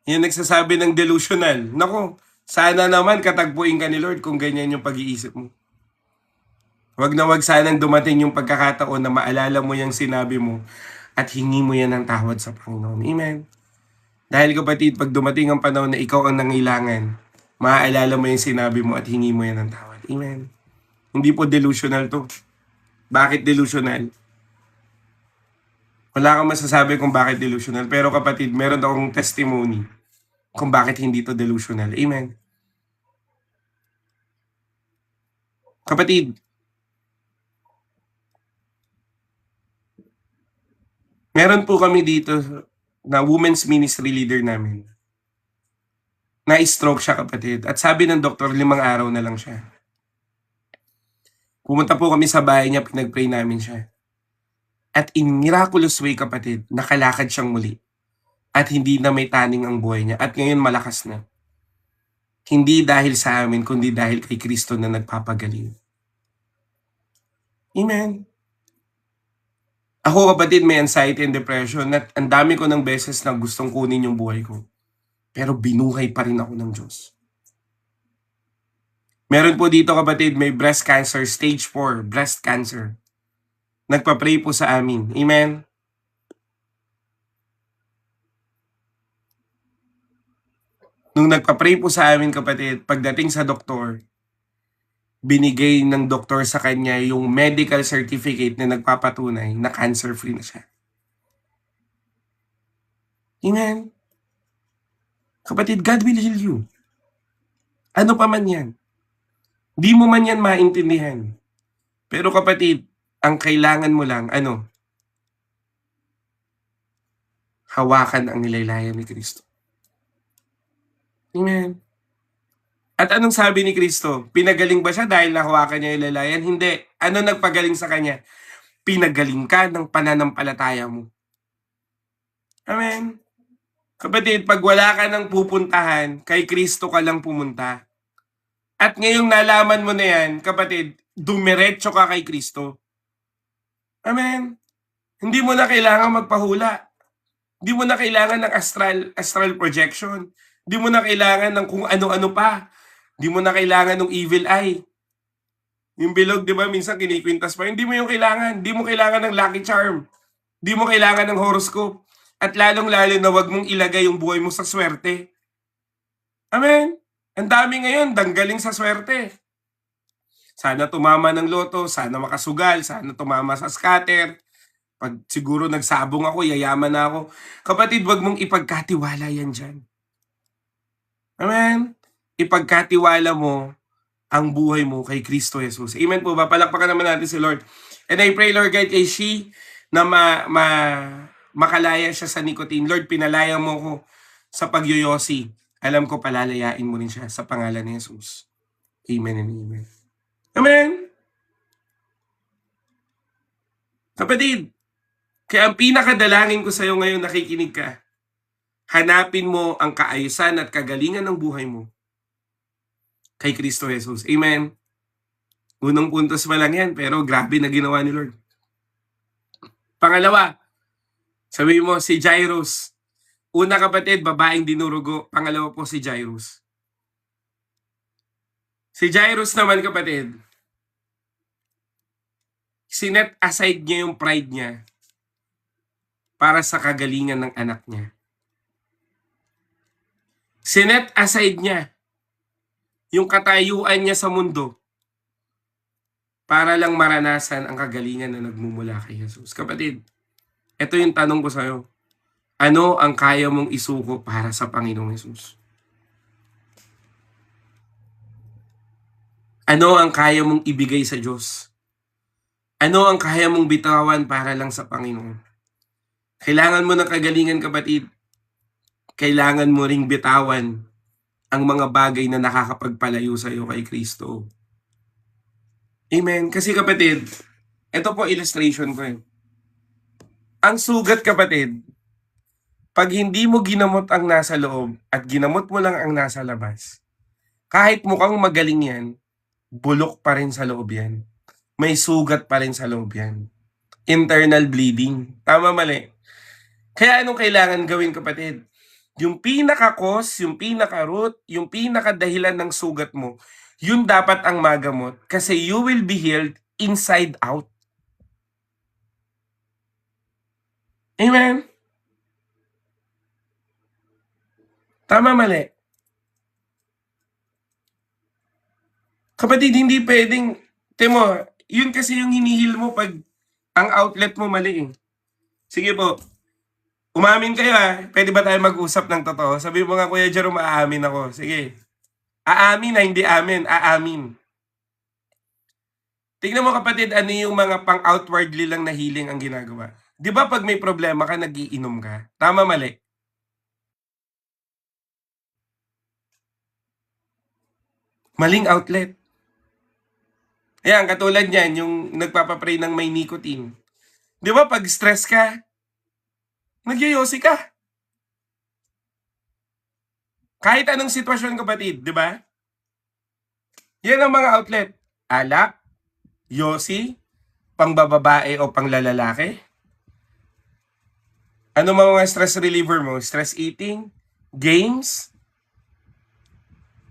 yung nagsasabi ng delusional. Nako, sana naman katagpuin ka ni Lord kung ganyan yung pag-iisip mo. Wag na wag sanang dumating yung pagkakataon na maalala mo yung sinabi mo at hingi mo yan ng tawad sa Panginoon. Amen. Dahil kapatid, pag dumating ang panahon na ikaw ang nangailangan, maaalala mo yung sinabi mo at hingi mo yan ng tawad. Amen. Hindi po delusional to. Bakit delusional? Wala kang masasabi kung bakit delusional. Pero kapatid, meron akong testimony kung bakit hindi to delusional. Amen. Kapatid, meron po kami dito na women's ministry leader namin. Na-stroke siya kapatid. At sabi ng doktor, 5 araw na lang siya. Pumunta po kami sa bahay niya, pinag-pray namin siya. At in miraculous way kapatid, nakalakad siyang muli. At hindi na may taning ang buhay niya. At ngayon malakas na. Hindi dahil sa amin, kundi dahil kay Kristo na nagpapagaling. Amen. Ako kapatid, may anxiety and depression at ang dami ko ng beses na gustong kunin yung buhay ko. Pero binuhay pa rin ako ng Diyos. Meron po dito kapatid, may breast cancer, stage 4, breast cancer. Nagpa-pray po sa amin. Amen. Nung nagpa-pray po sa amin kapatid, pagdating sa doktor, binigay ng doktor sa kanya yung medical certificate na nagpapatunay na cancer-free na siya. Amen? Kapatid, God will heal you. Ano pa man yan. Di mo man yan maintindihan. Pero kapatid, ang kailangan mo lang, hawakan ang nilaylayan ni Kristo. Amen. At anong sabi ni Kristo? Pinagaling ba siya dahil nahawakan niya yung nilaylayan? Hindi. Ano nagpagaling sa kanya? Pinagaling ka ng pananampalataya mo. Amen. Kapatid, pag wala ka nang pupuntahan, kay Kristo ka lang pumunta. At ngayong nalaman mo na yan, kapatid, dumiretso ka kay Kristo. Amen. Hindi mo na kailangan magpahula. Hindi mo na kailangan ng astral projection. Hindi mo na kailangan ng kung ano-ano pa. Hindi mo na kailangan ng evil eye. Yung bilog, di ba, minsan kinikwintas pa. Hindi mo yung kailangan. Hindi mo kailangan ng lucky charm. Hindi mo kailangan ng horoscope. At lalong-lalo na wag mong ilagay yung buhay mo sa swerte. Amen? Ang dami ngayon, danggaling sa swerte. Sana tumama ng loto, sana makasugal, sana tumama sa scatter. Pag siguro nagsabong ako, yayaman na ako. Kapatid, wag mong ipagkatiwala yan dyan. Amen? Ipagkatiwala mo ang buhay mo kay Kristo Jesus. Amen po ba? Palakpakan naman natin si Lord. And I pray, Lord, kahit kay she na makalaya siya sa nicotine. Lord, pinalaya mo ko sa pagyoyosi. Alam ko palalayain mo rin siya sa pangalan ni Jesus. Amen and amen. Amen? Kapatid, kaya ang pinakadalangin ko sa iyo ngayon, nakikinig ka, hanapin mo ang kaayusan at kagalingan ng buhay mo kay Kristo Jesus. Amen? Unang puntos pa lang yan, pero grabe na ginawa ni Lord. Pangalawa, sabi mo si Jairus. Una kapatid, babaeng dinurugo. Pangalawa po si Jairus. Si Jairus naman kapatid, sinet aside niya yung pride niya para sa kagalingan ng anak niya. Sinet aside niya yung katayuan niya sa mundo para lang maranasan ang kagalingan na nagmumula kay Jesus. Kapatid, ito yung tanong ko sa'yo. Ano ang kaya mong isuko para sa Panginoong Jesus? Ano ang kaya mong ibigay sa Diyos? Ano ang kaya mong bitawan para lang sa Panginoon? Kailangan mo ng kagalingan, kapatid. Kailangan mo ring bitawan ang mga bagay na nakakapagpalayo sa iyo kay Kristo. Amen. Kasi kapatid, ito po illustration ko eh. Ang sugat kapatid, pag hindi mo ginamot ang nasa loob at ginamot mo lang ang nasa labas, kahit mukhang magaling yan, bulok pa rin sa loob yan. May sugat pa rin sa loob yan. Internal bleeding. Tama, mali? Kaya anong kailangan gawin kapatid? Yung pinaka-cause, yung pinaka-root, yung pinaka-dahilan ng sugat mo, yun dapat ang magamot kasi you will be healed inside out. Amen? Tama, mali? Kapatid, hindi pwedeng, Timo, yun kasi yung hinihil mo pag ang outlet mo mali eh. Sige po, umamin kayo ha. Pwede ba tayo mag-usap ng totoo? Sabi mo nga, Kuya Jerome, aamin ako. Sige. Aamin na hindi amin, aamin. Tingnan mo kapatid, ano yung mga pang-outwardly lang na healing ang ginagawa. Di ba pag may problema ka, nagiinom ka? Tama, mali? Maling outlet. Ayan, katulad niyan, yung nagpapapray ng may nicotine. Di ba pag stress ka, nagyoyosi ka. Kahit anong sitwasyon kapatid, di ba? Yan ang mga outlet. Alak, yosi, pangbababae o panglalalaki. Ano mga stress reliever mo? Stress eating, games,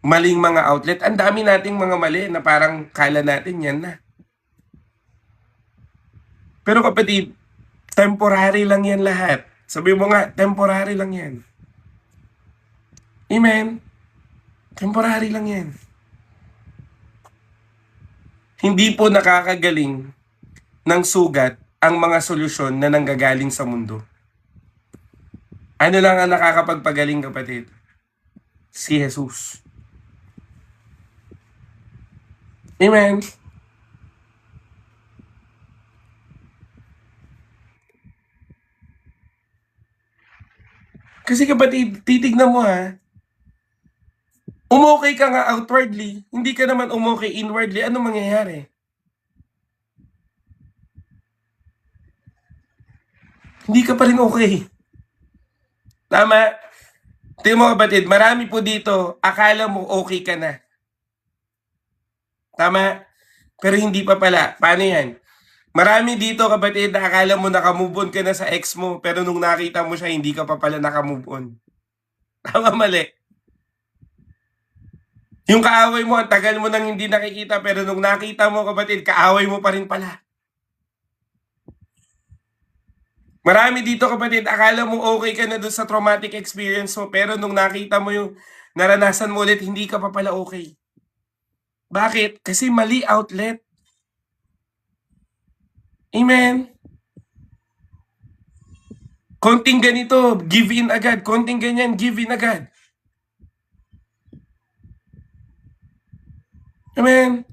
maling mga outlet. Ang dami nating mga mali na parang kala natin yan na. Pero kapatid, temporary lang yan lahat. Sabi mo nga, temporary lang yan. Amen? Temporary lang yan. Hindi po nakakagaling ng sugat ang mga solusyon na nanggagaling sa mundo. Ano lang ang nakakapagpagaling, kapatid? Si Jesus. Amen. Kasi kapatid, titignan mo ha, umokay ka nga outwardly, hindi ka naman umokay inwardly, ano mangyayari? Hindi ka pa rin okay. Tama? Tingnan mo kapatid, marami po dito, akala mo okay ka na. Tama? Pero hindi pa pala. Paano yan? Marami dito kapatid na akala mo nakamove on ka na sa ex mo, pero nung nakita mo siya, hindi ka pa pala nakamove on. Tama, mali. Yung kaaway mo, ang tagal mo nang hindi nakikita, pero nung nakita mo kapatid, kaaway mo pa rin pala. Marami dito kapatid, akala mo okay ka na doon sa traumatic experience mo, pero nung nakita mo yung naranasan mo ulit, hindi ka pa pala okay. Bakit? Kasi mali outlet. Amen. Konting ganito, give in agad. Konting ganyan, give in agad. Amen.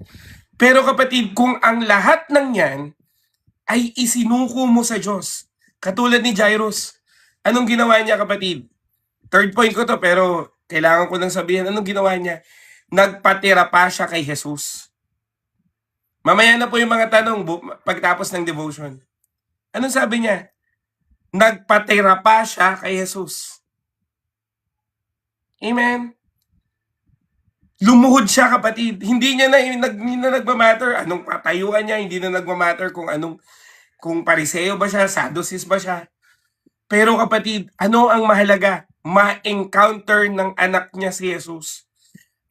Pero kapatid, kung ang lahat ng yan ay isinuko mo sa Diyos, katulad ni Jairus, anong ginawa niya kapatid? Third point ko to, pero kailangan ko nang sabihin, anong ginawa niya? Nagpatira pa siya kay Jesus. Mamaya na po yung mga tanong pagtapos ng devotion. Anong sabi niya? Nagpatira pa siya kay Jesus. Amen. Lumuhod siya kapatid. Hindi na nagmamatter anong patayuan niya, hindi na nagmamatter kung pariseo ba siya, sadusis ba siya. Pero kapatid, ano ang mahalaga? Ma-encounter ng anak niya si Jesus.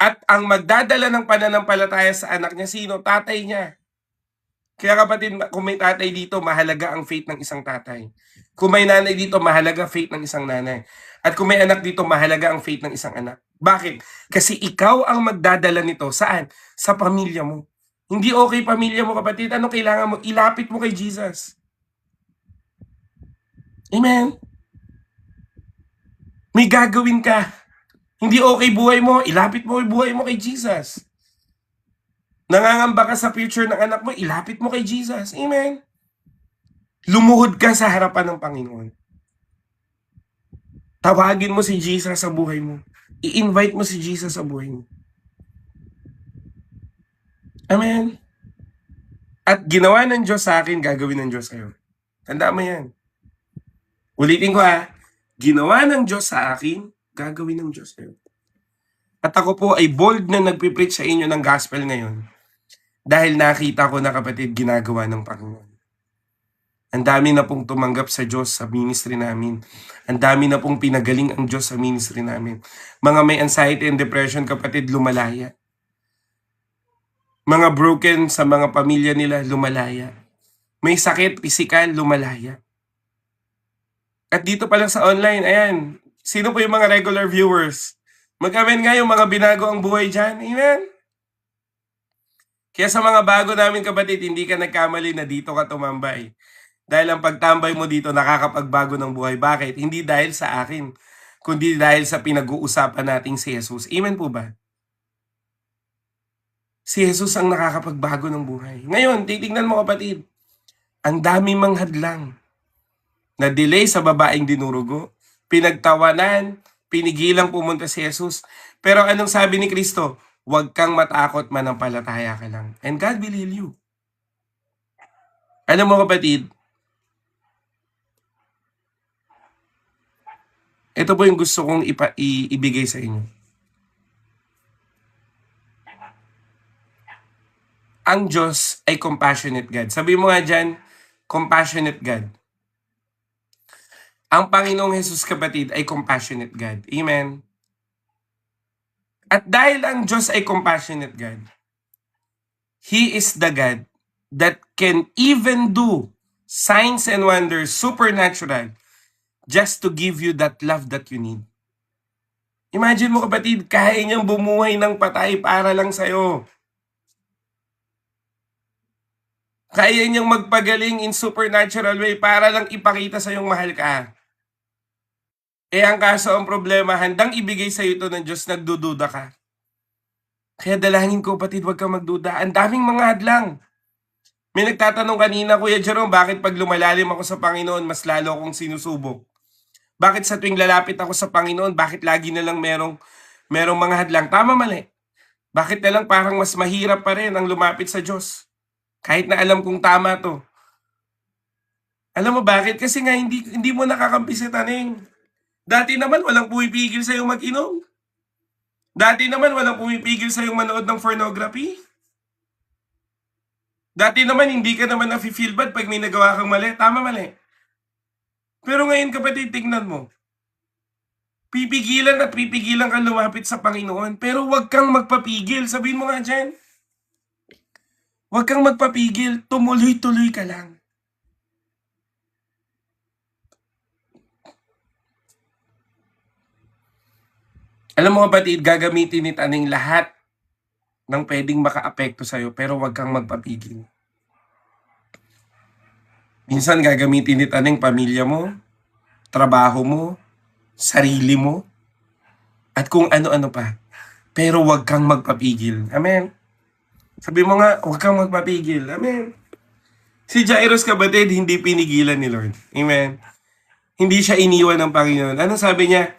At ang magdadala ng pananampalataya sa anak niya, sino? Tatay niya. Kaya kapatid, kung may tatay dito, mahalaga ang faith ng isang tatay. Kung may nanay dito, mahalaga faith ng isang nanay. At kung may anak dito, mahalaga ang faith ng isang anak. Bakit? Kasi ikaw ang magdadala nito. Saan? Sa pamilya mo. Hindi okay pamilya mo kapatid. Ano kailangan mo? Ilapit mo kay Jesus. Amen? May gagawin ka. Hindi okay buhay mo, ilapit mo yung buhay mo kay Jesus. Nangangamba ka sa future ng anak mo, ilapit mo kay Jesus. Amen? Lumuhod ka sa harapan ng Panginoon. Tawagin mo si Jesus sa buhay mo. I-invite mo si Jesus sa buhay mo. Amen? At ginawa ng Diyos sa akin, gagawin ng Diyos sa'yo. Tanda mo yan. Ulitin ko ha. Ginawa ng Diyos sa akin, gagawin ng Diyos sa'yo. At ako po ay bold na nagpipreach sa inyo ng gospel ngayon. Dahil nakita ko na kapatid, ginagawa ng Panginoon. Ang dami na pong tumanggap sa Diyos sa ministry namin. Ang dami na pong pinagaling ang Diyos sa ministry namin. Mga may anxiety and depression, kapatid, lumalaya. Mga broken sa mga pamilya nila, lumalaya. May sakit, pisikal, lumalaya. At dito pa lang sa online, ayan, sino po yung mga regular viewers? Mag-amen nga yung mga binago ang buhay dyan. Amen? Kaya sa mga bago namin kapatid, hindi ka nagkamali na dito ka tumambay. Dahil ang pagtambay mo dito nakakapagbago ng buhay. Bakit? Hindi dahil sa akin, kundi dahil sa pinag-uusapan nating si Jesus. Amen po ba? Si Jesus ang nakakapagbago ng buhay. Ngayon, titignan mo kapatid, ang dami mang hadlang na delay sa babaeng dinurugo, pinagtawanan, pinigilang pumunta si Jesus. Pero anong sabi ni Kristo? Huwag kang matakot, manampalataya ka lang. And God will heal you. Alam mo kapatid, ito po yung gusto kong ibigay sa inyo. Ang Diyos ay compassionate God. Sabi mo nga dyan, compassionate God. Ang Panginoong Jesus kapatid ay compassionate God. Amen? At dahil ang Diyos ay compassionate God, He is the God that can even do signs and wonders, supernatural, just to give you that love that you need. Imagine mo kapatid, kaya niyang bumuhay ng patay para lang sa'yo. Kaya niyang magpagaling in supernatural way para lang ipakita sa yung mahal ka. Ang kaso, ang problema, handang ibigay sa'yo ito ng Diyos, nagdududa ka. Kaya dalangin ko, kapatid, huwag kang magduda. Ang daming mga hadlang. May nagtatanong kanina, Kuya Jerome, bakit pag lumalalim ako sa Panginoon, mas lalo akong sinusubok? Bakit sa tuwing lalapit ako sa Panginoon, bakit lagi na lang merong mga hadlang? Tama, mali. Bakit na lang parang mas mahirap pa rin ang lumapit sa Diyos? Kahit na alam kong tama to. Alam mo bakit? Kasi nga hindi mo nakakampi si Taning. Dati naman walang pumipigil sa'yo mag-inom. Dati naman walang pumipigil sa'yo manood ng pornography. Dati naman hindi ka naman nafe-feel bad pag may nagawa kang mali. Tama, mali. Pero ngayon, kapatid, tingnan mo. Pipigilan at pipigilan kang lumapit sa Panginoon. Pero huwag kang magpapigil. Sabihin mo nga dyan. Huwag kang magpapigil. Tumuloy-tuloy ka lang. Alam mo, kapatid, gagamitin ni Taning lahat ng pwedeng maka-apekto sa'yo, pero huwag kang magpapigil. Minsan gagamitin ni Taning pamilya mo, trabaho mo, sarili mo, at kung ano-ano pa. Pero huwag kang magpapigil. Amen. Sabi mo nga, huwag kang magpapigil. Amen. Si Jairus, kapatid, hindi pinigilan ni Lord. Amen. Hindi siya iniwan ng Panginoon. Ano sabi niya?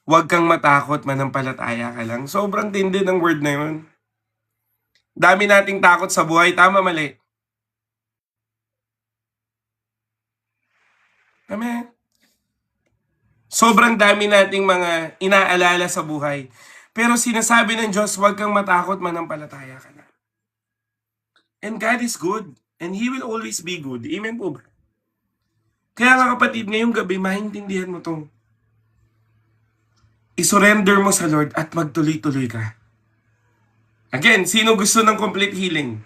Huwag kang matakot, manampalataya ka lang. Sobrang tindi ng word na yun. Dami nating takot sa buhay. Tama, mali. Amen. Sobrang dami nating mga inaalala sa buhay. Pero sinasabi ng Diyos, huwag kang matakot, manampalataya ka lang. And God is good. And He will always be good. Amen po ba? Kaya nga, kapatid, ngayong gabi, maintindihan mo to. I-surrender mo sa Lord at magtuloy-tuloy ka. Again, sino gusto ng complete healing?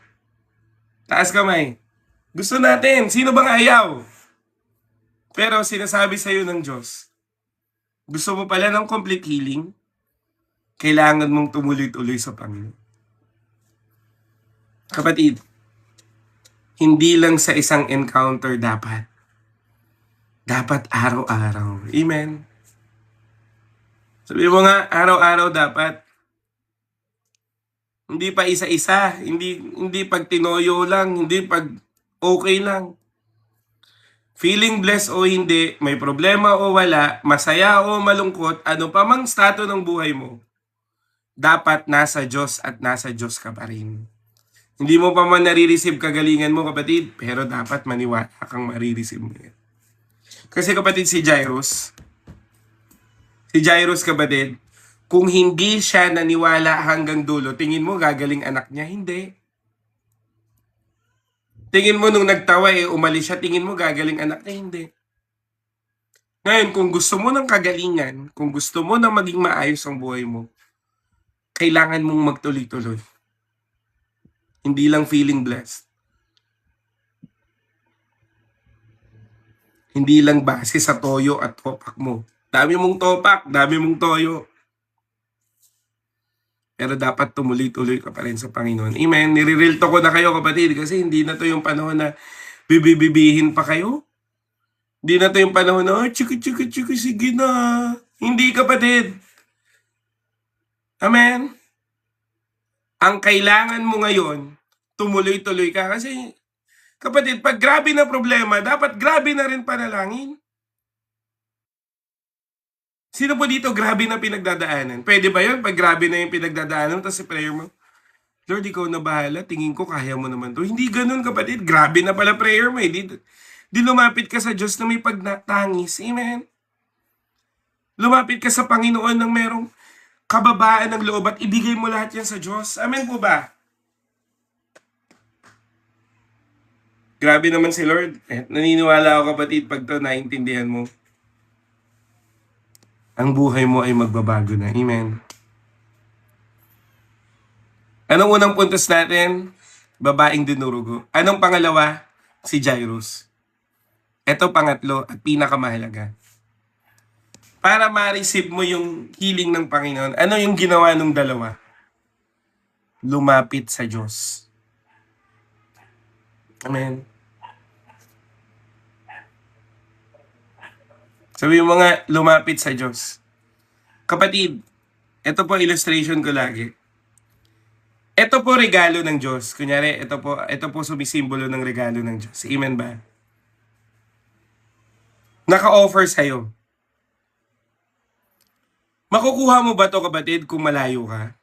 Taas kamay. Gusto natin. Sino bang ayaw? Pero sinasabi sa iyo ng Diyos, gusto mo pala ng complete healing? Kailangan mong tumuloy-tuloy sa Panginoon. Kapatid, hindi lang sa isang encounter dapat. Dapat araw-araw. Amen. Sabi mo nga, araw-araw dapat. Hindi pa isa-isa. Hindi pag tinoyo lang. Hindi pag okay lang. Feeling blessed o hindi, may problema o wala, masaya o malungkot, ano pa mang stato ng buhay mo, dapat nasa Diyos at nasa Diyos ka pa rin. Hindi mo pa man nare-receive kagalingan mo, kapatid, pero dapat maniwala kang marireceive mo yan. Kasi kapatid, si Jairus, kapatid, kung hindi siya naniwala hanggang dulo, tingin mo gagaling anak niya? Hindi. Tingin mo nung nagtawa umalis siya, tingin mo gagaling anak niya? Hindi. Ngayon, kung gusto mo ng kagalingan, kung gusto mo na maging maayos ang buhay mo, kailangan mong magtuloy-tuloy. Hindi lang feeling blessed. Hindi lang base sa toyo at topak mo. Dami mong topak, dami mong toyo. Pero dapat tumuloy-tuloy ka pa rin sa Panginoon. Amen. Nire-real talk ko na kayo, kapatid, kasi hindi na to yung panahon na bibibibihin pa kayo. Hindi na to yung panahon na, chika, sige na. Hindi, kapatid. Amen. Ang kailangan mo ngayon, tumuloy-tuloy ka. Kasi, kapatid, pag grabe na problema, dapat grabe na rin panalangin. Sino po dito grabe na pinagdadaanan? Pwede ba yun? Pag grabe na yung pinagdadaanan, tapos si prayer mo, Lord, ikaw na bahala, tingin ko kaya mo naman to. Hindi ganun, kapatid. Grabe na pala prayer mo eh. Di lumapit ka sa Diyos na may pagtangis. Amen. Lumapit ka sa Panginoon ng merong kababaan ng loob at ibigay mo lahat yan sa Diyos. Amen po ba? Grabe naman si Lord. Naniniwala ako, kapatid, pag to naintindihan mo, ang buhay mo ay magbabago na. Amen. Anong unang puntos natin? Babaeng dinurugo. Anong pangalawa? Si Jairus. Ito pangatlo at pinakamahalaga. Para ma-receive mo yung healing ng Panginoon, ano yung ginawa ng dalawa? Lumapit sa Diyos. Amen. Sabi mo nga, lumapit sa Diyos. Kapatid, ito po illustration ko lagi. Ito po regalo ng Diyos. Kunyari, ito po sumisimbolo ng regalo ng Diyos. Amen ba? Naka-offer sa'yo. Makukuha mo ba to, kapatid, kung malayo ka?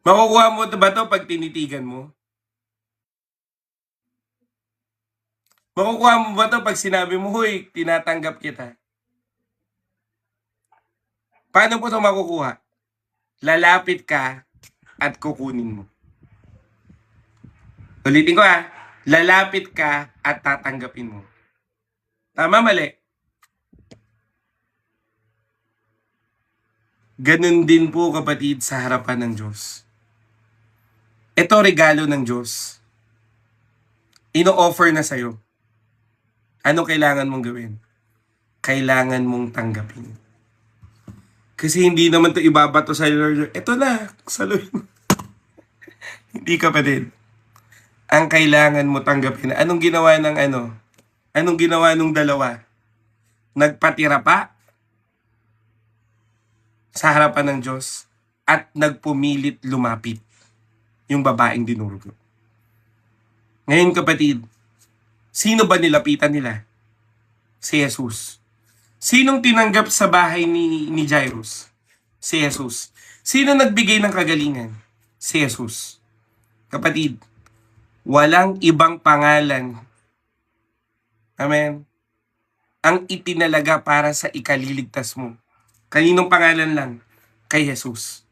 Makukuha mo ba to pag tinitigan mo? Makukuha mo ba to pag sinabi mo, "Hoy, tinatanggap kita"? Paano po ito makukuha? Lalapit ka at kukunin mo. Ulitin ko lalapit ka at tatanggapin mo. Tama, mali? Ganun din po, kapatid, sa harapan ng Diyos. Ito regalo ng Diyos. Ino-offer na sa'yo. Ano kailangan mong gawin? Kailangan mong tanggapin. Kasi hindi naman to ibabato sa Lord. Ito na, saluhin mo. Hindi, kapatid. Ang kailangan mo tanggapin. Anong ginawa ng Anong ginawa nung dalawa? Nagpatira pa sa harapan ng Diyos at nagpumilit lumapit yung babaeng dinurugo. Ngayon, kapatid, sino ba nilapitan nila? Si Jesus. Sinong tinanggap sa bahay ni Jairus? Si Jesus. Sino nagbigay ng kagalingan? Si Jesus. Kapatid, walang ibang pangalan, amen, ang itinalaga para sa ikaliligtas mo. Kaninong pangalan lang? Kay Jesus.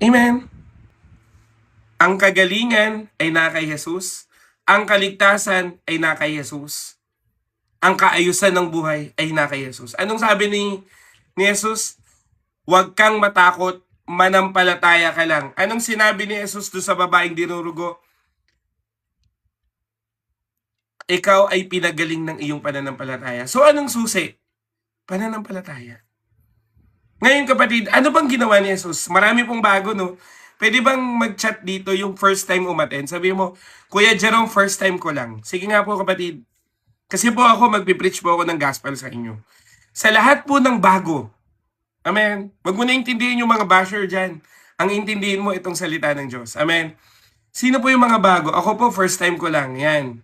Amen. Ang kagalingan ay na kay Jesus. Ang kaligtasan ay na kay Jesus. Ang kaayusan ng buhay ay na kay Jesus. Anong sabi ni Jesus? Huwag kang matakot, manampalataya ka lang. Anong sinabi ni Jesus doon sa babaeng dinurugo? Ikaw ay pinagaling ng iyong pananampalataya. So anong susi? Pananampalataya. Ngayon, kapatid, ano bang ginawa ni Jesus? Marami pong bago, no? Pwede bang mag-chat dito yung first time umaten? Sabi mo, Kuya Jerome, first time ko lang. Sige nga po, kapatid. Kasi po ako, magpipreach po ako ng gospel sa inyo. Sa lahat po ng bago, amen, wag mo na intindihin yung mga basher dyan. Ang intindihin mo itong salita ng Diyos. Amen. Sino po yung mga bago? Ako po, first time ko lang. Yan.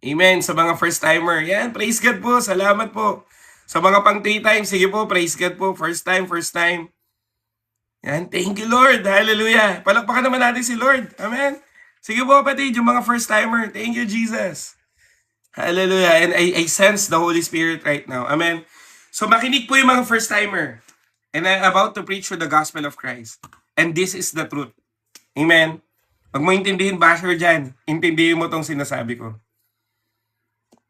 Amen. Sa mga first timer, yan. Praise God po. Salamat po. Sa mga pang 3 times, sige po, praise God po. First time, first time. Yan. Thank you, Lord. Hallelujah. Palakpakan naman natin si Lord. Amen. Sige po, kapatid, yung mga first timer. Thank you, Jesus. Hallelujah. And I sense the Holy Spirit right now. Amen. So makinig po yung mga first timer. And I'm about to preach the gospel of Christ. And this is the truth. Amen. Pag mo intindihin basher dyan, intindihin mo tong sinasabi ko.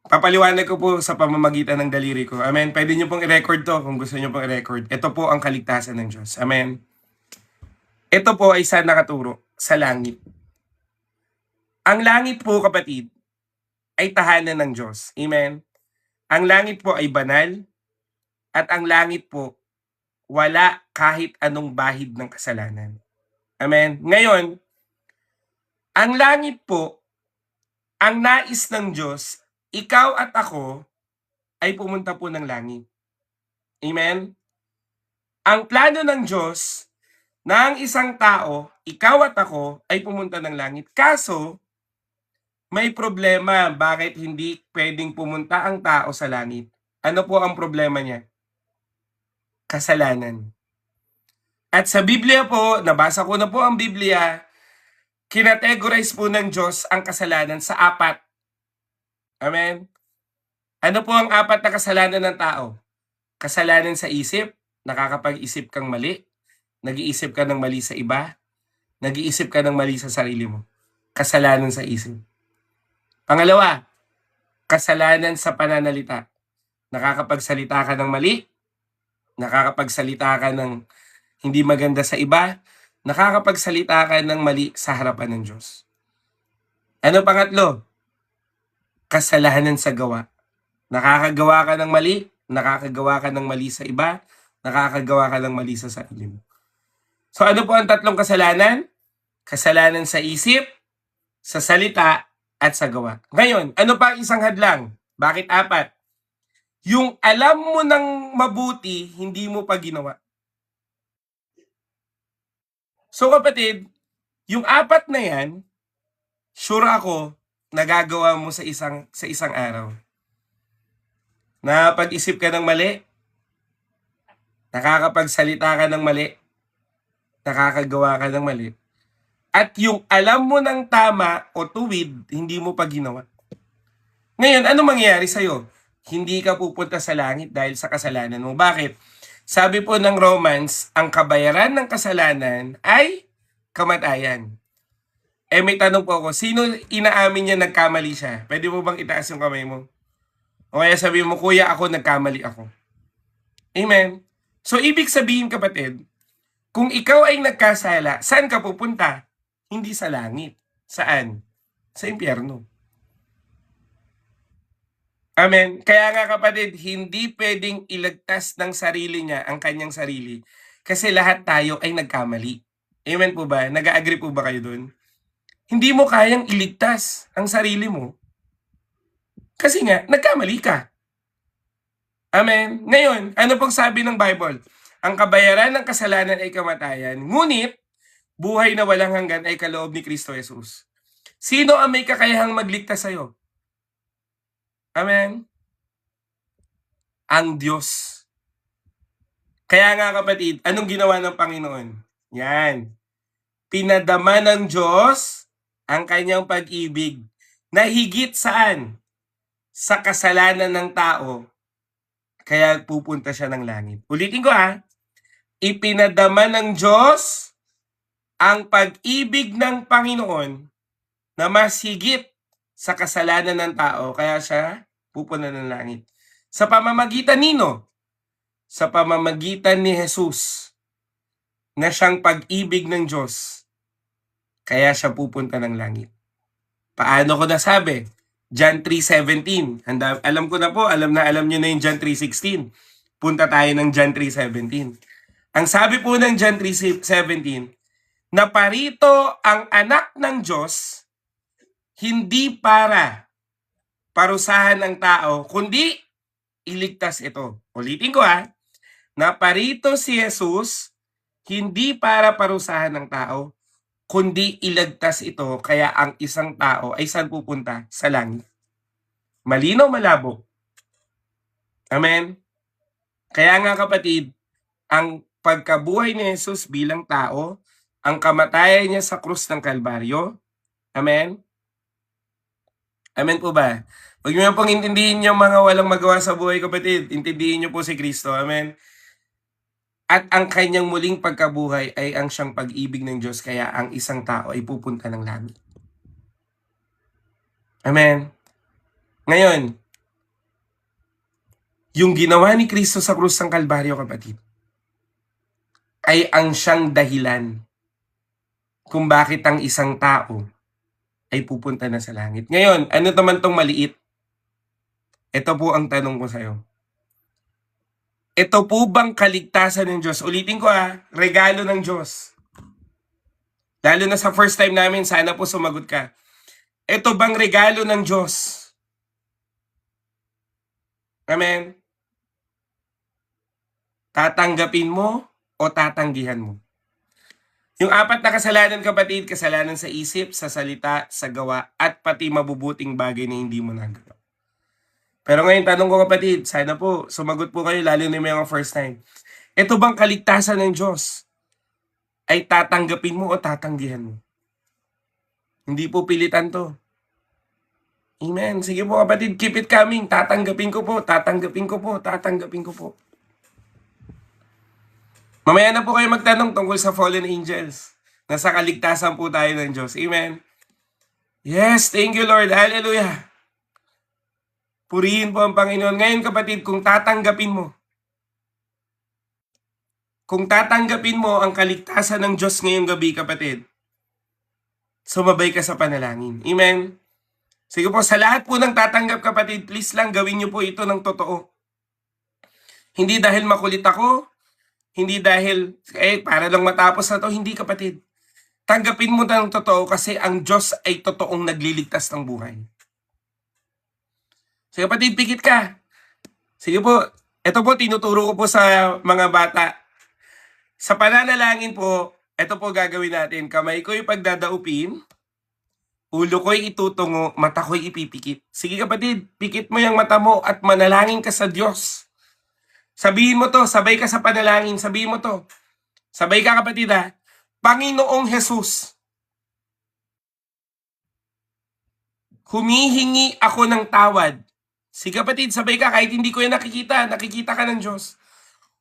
Papaliwanag ko po sa pamamagitan ng daliri ko. Amen. Pwede nyo pong i-record to kung gusto nyo pong i-record. Ito po ang kaligtasan ng Diyos. Amen. Ito po ay saan nakaturo? Sa langit. Ang langit po, kapatid, ay tahanan ng Diyos. Amen. Ang langit po ay banal at ang langit po wala kahit anong bahid ng kasalanan. Amen. Ngayon, ang langit po, ang nais ng Diyos, ikaw at ako ay pumunta po ng langit. Amen. Ang plano ng Diyos na ang isang tao, ikaw at ako, ay pumunta ng langit. Kaso, may problema bakit hindi pwedeng pumunta ang tao sa langit. Ano po ang problema niya? Kasalanan. At sa Biblia po, nabasa ko na po ang Biblia, kinategorize po ng Diyos ang kasalanan sa 4. Amen? Ano po ang 4 na kasalanan ng tao? Kasalanan sa isip, nakakapag-isip kang mali, nag-iisip ka ng mali sa iba, nag-iisip ka ng mali sa sarili mo. Kasalanan sa isip. Pangalawa, kasalanan sa pananalita. Nakakapagsalita ka ng mali, nakakapagsalita ka ng hindi maganda sa iba, nakakapagsalita ka ng mali sa harapan ng Diyos. Ano pangatlo? Kasalanan sa gawa. Nakakagawa ka ng mali, nakakagawa ka ng mali sa iba, nakakagawa ka ng mali sa sarili mo. So ano po ang 3 kasalanan? Kasalanan sa isip, sa salita, at sa gawa. Ngayon, ano pa ang isang hadlang? Bakit 4? Yung alam mo ng mabuti, hindi mo pa ginawa. So kapatid, yung 4 na yan, sure ako, nagagawa mo sa isang araw. Nakapag-isip ka ng mali, nakakapagsalita ka ng mali, nakakagawa ka ng mali, at yung alam mo ng tama o tuwid, hindi mo pa ginawa. Ngayon, ano mangyayari sa'yo? Hindi ka pupunta sa langit dahil sa kasalanan mo. Bakit? Sabi po ng Romans, ang kabayaran ng kasalanan ay kamatayan. May tanong po ako, sino inaamin niya nagkamali siya? Pwede mo bang itaas yung kamay mo? O kaya sabihin mo, kuya, ako nagkamali ako. Amen? So, ibig sabihin kapatid, kung ikaw ay nagkasala, saan ka pupunta? Hindi sa langit. Saan? Sa impyerno. Amen. Kaya nga kapatid, hindi pwedeng ilagtas ng sarili niya ang kanyang sarili. Kasi lahat tayo ay nagkamali. Amen po ba? Nag-agree po ba kayo dun? Hindi mo kayang iligtas ang sarili mo. Kasi nga, nagkamali ka. Amen. Ngayon, ano pong sabi ng Bible? Ang kabayaran ng kasalanan ay kamatayan, ngunit buhay na walang hanggan ay kaloob ni Kristo Jesus. Sino ang may kakayahang magligtas sa'yo? Amen. Ang Diyos. Kaya nga kapatid, anong ginawa ng Panginoon? Yan. Pinadama ng Diyos ang kanyang pag-ibig na higit saan? Sa kasalanan ng tao, kaya pupunta siya ng langit. Ulitin ko ipinadama ng Diyos ang pag-ibig ng Panginoon na mas higit sa kasalanan ng tao, kaya siya pupunta ng langit. Sa pamamagitan nino? Sa pamamagitan ni Jesus na siyang pag-ibig ng Diyos, kaya siya pupunta ng langit. Paano ko nasabi? John 3:17. Alam ko na po, alam niyo na yung John 3:16. Punta tayo ng John 3:17. Ang sabi po ng John 3:17, na parito ang anak ng Diyos, hindi para parusahan ng tao, kundi iligtas ito. Ulitin ko na parito si Jesus, hindi para parusahan ng tao, kundi iligtas ito, kaya ang isang tao ay saan pupunta? Sa langit. Malinaw, malabo. Amen? Kaya nga kapatid, ang pagkabuhay ni Jesus bilang tao, ang kamatayan niya sa krus ng Kalbaryo, amen? Amen po ba? Huwag niyo pong intindihin yung mga walang magawa sa buhay kapatid, intindihin niyo po si Kristo, amen? At ang kanyang muling pagkabuhay ay ang siyang pag-ibig ng Diyos, kaya ang isang tao ay pupunta ng langit. Amen? Ngayon, yung ginawa ni Kristo sa krus ng Kalbaryo, kapatid, ay ang siyang dahilan kung bakit ang isang tao ay pupunta na sa langit. Ngayon, ano naman tong maliit? Ito po ang tanong ko sa'yo. Ito po bang kaligtasan ng Diyos? Ulitin ko regalo ng Diyos. Lalo na sa first time namin, sana po sumagot ka. Ito bang regalo ng Diyos? Amen? Tatanggapin mo o tatanggihan mo? Yung 4 na kasalanan kapatid, kasalanan sa isip, sa salita, sa gawa, at pati mabubuting bagay na hindi mo nagawa. Pero ngayon tanong ko kapatid, sana po sumagot po kayo, lalo na yung mga first time. Ito bang kaligtasan ng Diyos ay tatanggapin mo o tatanggihan mo? Hindi po pilitan to. Amen. Sige po kapatid, keep it coming. Tatanggapin ko po, tatanggapin ko po, tatanggapin ko po. Mamaya na po kayo magtanong tungkol sa fallen angels. Nasa kaligtasan po tayo ng Diyos. Amen. Yes, thank you Lord. Hallelujah. Purihin po ang Panginoon. Ngayon kapatid, kung tatanggapin mo ang kaligtasan ng Diyos ngayong gabi kapatid, sumabay ka sa panalangin. Amen. Sige po, sa lahat po ng tatanggap kapatid, please lang gawin niyo po ito ng totoo. Hindi dahil makulit ako, hindi dahil para lang matapos na to, hindi kapatid. Tanggapin mo ng totoo kasi ang Diyos ay totoong nagliligtas ng buhay. Sige kapatid, pikit ka. Sige po, ito po tinuturo ko po sa mga bata. Sa pananalangin po, ito po gagawin natin. Kamay ko yung pagdadaupin, ulo ko'y itutungo, mata ko'y ipipikit. Sige kapatid, pikit mo yung mata mo at manalangin ka sa Diyos. Sabihin mo to, sabay ka sa panalangin, sabihin mo to. Sabay ka kapatid ha. Panginoong Jesus, humihingi ako ng tawad. Sige kapatid, sabay ka kahit hindi ko yan nakikita. Nakikita ka ng Diyos.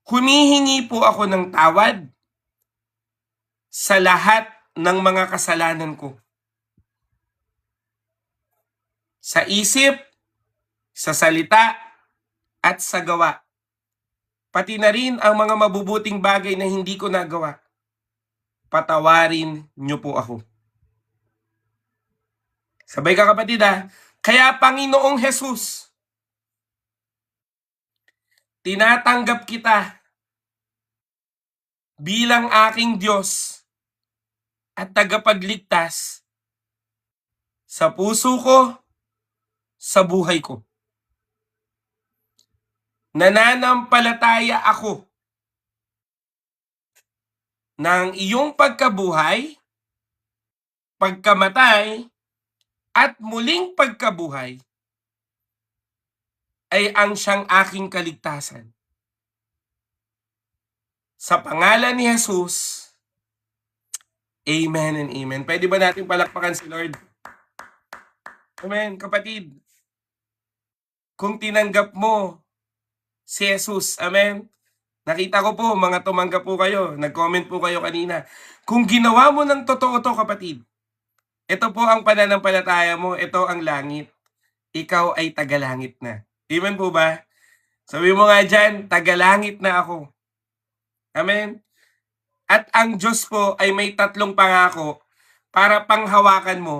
Humihingi po ako ng tawad sa lahat ng mga kasalanan ko. Sa isip, sa salita, at sa gawa. Pati na rin ang mga mabubuting bagay na hindi ko nagawa. Patawarin niyo po ako. Sabay ka kapatid ha. Kaya Panginoong Jesus, tinatanggap kita bilang aking Diyos at tagapagligtas sa puso ko, sa buhay ko. Nananampalataya ako ng iyong pagkabuhay, pagkamatay, at muling pagkabuhay ay ang siyang aking kaligtasan. Sa pangalan ni Jesus, Amen and Amen. Pwede ba natin palakpakan si Lord? Amen, kapatid. Kung tinanggap mo si Jesus, amen. Nakita ko po, mga tumanggap po kayo, nag-comment po kayo kanina. Kung ginawa mo ng totoo to kapatid, ito po ang pananampalataya mo, ito ang langit. Ikaw ay tagalangit na. Amen po ba? Sabi mo nga dyan, tagalangit na ako. Amen? At ang Diyos po ay may 3 pangako para panghawakan mo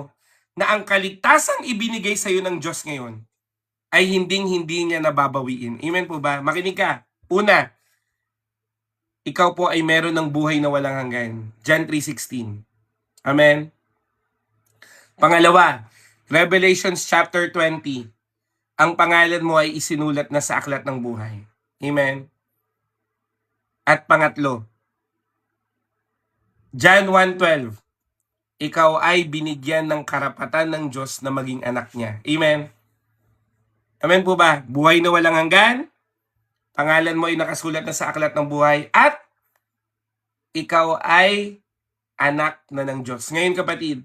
na ang kaligtasang ibinigay sa iyo ng Diyos ngayon ay hinding-hindi niya nababawiin. Amen po ba? Makinig ka. Una, ikaw po ay meron ng buhay na walang hanggan. John 3:16. Amen? Pangalawa, Revelations chapter 20. Ang pangalan mo ay isinulat na sa aklat ng buhay. Amen? At pangatlo, John 1:12. Ikaw ay binigyan ng karapatan ng Diyos na maging anak niya. Amen? Amen po ba? Buhay na walang hanggan, pangalan mo ay nakasulat na sa aklat ng buhay, at ikaw ay anak na ng Diyos. Ngayon kapatid,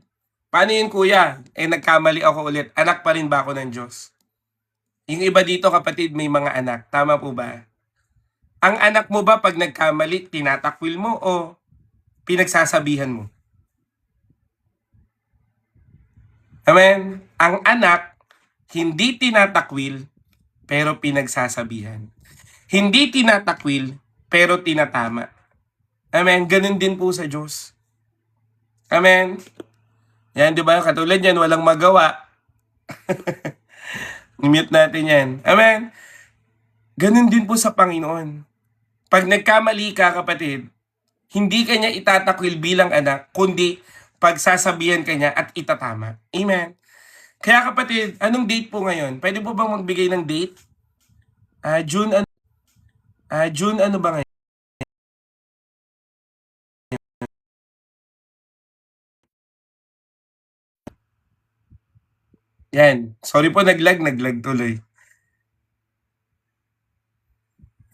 paano yun kuya? Nagkamali ako ulit. Anak pa rin ba ako ng Diyos? Yung iba dito kapatid, may mga anak. Tama po ba? Ang anak mo ba pag nagkamali, tinatakwil mo o pinagsasabihan mo? Amen? Ang anak, hindi tinatakwil, pero pinagsasabihan. Hindi tinatakwil, pero tinatama. Amen? Ganun din po sa Diyos. Amen? Yan, di ba? Katulad yan, walang magawa. I-mute natin yan. Amen? Ganun din po sa Panginoon. Pag nagkamali ka, kapatid, hindi ka niya itatakwil bilang anak, kundi pagsasabihan ka niya at itatama. Amen? Kaya kapatid, anong date po ngayon? Pwede po bang magbigay ng date? June ano ba ngayon? Yan. Sorry po, naglag tuloy.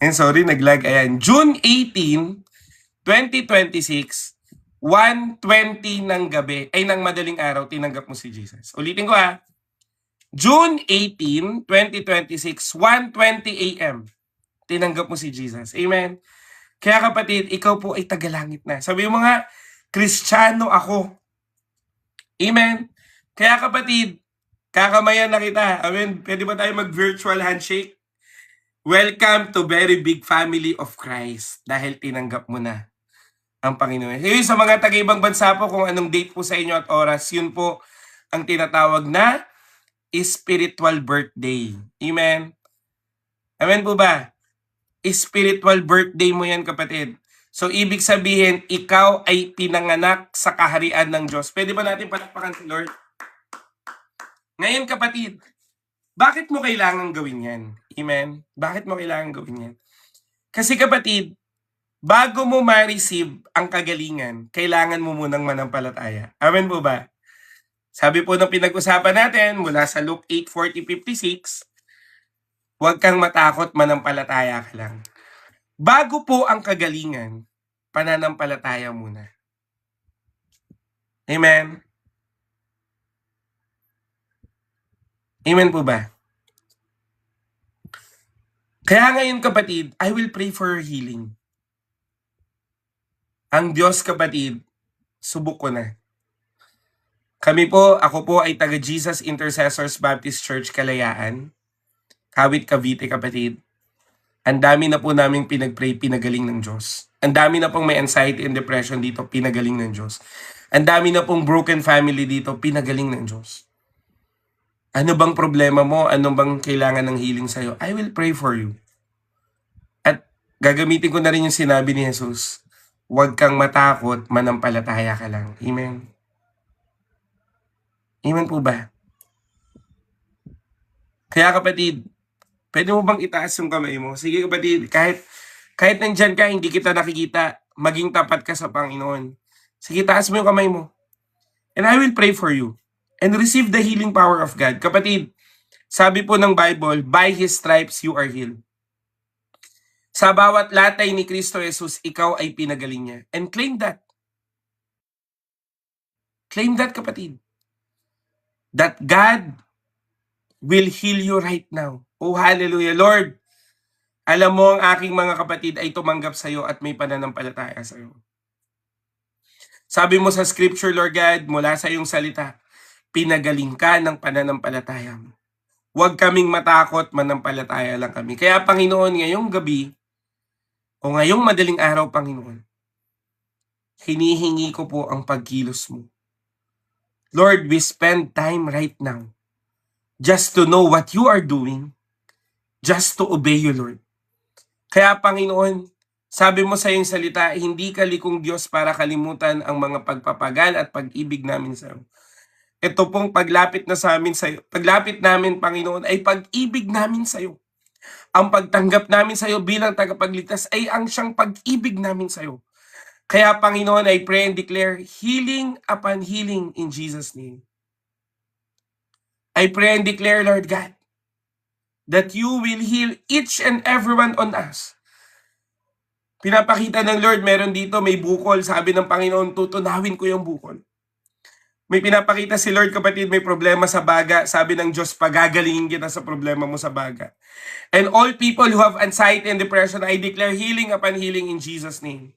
Sorry, naglag. Ayan. June 18, 2026, 1:20 ng gabi, ay ng madaling araw, tinanggap mo si Jesus. Ulitin ko June 18, 2026, 1:20 a.m. Tinanggap mo si Jesus. Amen? Kaya kapatid, ikaw po ay tagalangit na. Sabi mo nga, Kristiyano ako. Amen? Kaya kapatid, kakamayan na kita. Amen? Pwede ba tayo mag-virtual handshake? Welcome to very big family of Christ dahil tinanggap mo na ang Panginoon. Ngayon sa mga taga-ibang bansa po, kung anong date po sa inyo at oras, yun po ang tinatawag na spiritual birthday. Amen? Amen po ba? Spiritual birthday mo yan kapatid. So, ibig sabihin, ikaw ay pinanganak sa kaharian ng Diyos. Pwede ba natin palakpakan si Lord? Ngayon, kapatid, bakit mo kailangan gawin yan? Amen? Bakit mo kailangan gawin yan? Kasi kapatid, bago mo ma-receive ang kagalingan, kailangan mo munang manampalataya. Amen po ba? Sabi po ng pinag-usapan natin mula sa Luke 8:40-56, huwag kang matakot, manampalataya ka lang. Bago po ang kagalingan, pananampalataya muna. Amen? Amen po ba? Kaya ngayon kapatid, I will pray for your healing. Ang Diyos kapatid, subok ko na. Ako po ay taga Jesus Intercessors Baptist Church Kalayaan, Kawit, Cavite kapatid. Ang dami na po naming pinag-pray, pinagaling ng Diyos. Ang dami na pong may anxiety and depression dito, pinagaling ng Diyos. Ang dami na pong broken family dito, pinagaling ng Diyos. Ano bang problema mo? Ano bang kailangan ng healing sa'yo? I will pray for you. At gagamitin ko na rin yung sinabi ni Jesus, huwag kang matakot, manampalataya ka lang. Amen. Amen po ba? Kaya kapatid, pwede mo bang itaas yung kamay mo? Sige kapatid, kahit nandyan ka, hindi kita nakikita, maging tapat ka sa Panginoon. Sige, taas mo yung kamay mo. And I will pray for you. And receive the healing power of God. Kapatid, sabi po ng Bible, by His stripes you are healed. Sa bawat latay ni Kristo Jesus, ikaw ay pinagaling niya. And claim that. Claim that, kapatid. That God will heal you right now. Oh, hallelujah. Lord, alam mo ang aking mga kapatid ay tumanggap sa iyo at may pananampalataya sa iyo. Sabi mo sa scripture, Lord God, mula sa iyong salita, pinagaling ka ng pananampalataya mo. Huwag kaming matakot, manampalataya lang kami. Kaya Panginoon, ngayong gabi, o ngayong madaling araw, Panginoon, hinihingi ko po ang pagkilos mo. Lord, we spend time right now just to know what you are doing, just to obey you, Lord. Kaya Panginoon, sabi mo sa iyong salita, hindi ka likong Diyos para kalimutan ang mga pagpapagal at pag-ibig namin sa iyo. Ito pong paglapit na sa amin sa iyo, paglapit namin, Panginoon, ay pag-ibig namin sa iyo. Ang pagtanggap namin sa iyo bilang tagapagligtas ay ang siyang pag-ibig namin sa iyo. Kaya Panginoon, I pray and declare healing upon healing in Jesus' name. I pray and declare, Lord God, that you will heal each and everyone on us. Pinapakita ng Lord, meron dito, may bukol. Sabi ng Panginoon, tutunawin ko yung bukol. May pinapakita si Lord, kapatid, may problema sa baga. Sabi ng Diyos, pagagalingin kita sa problema mo sa baga. And all people who have anxiety and depression, I declare healing upon healing in Jesus' name.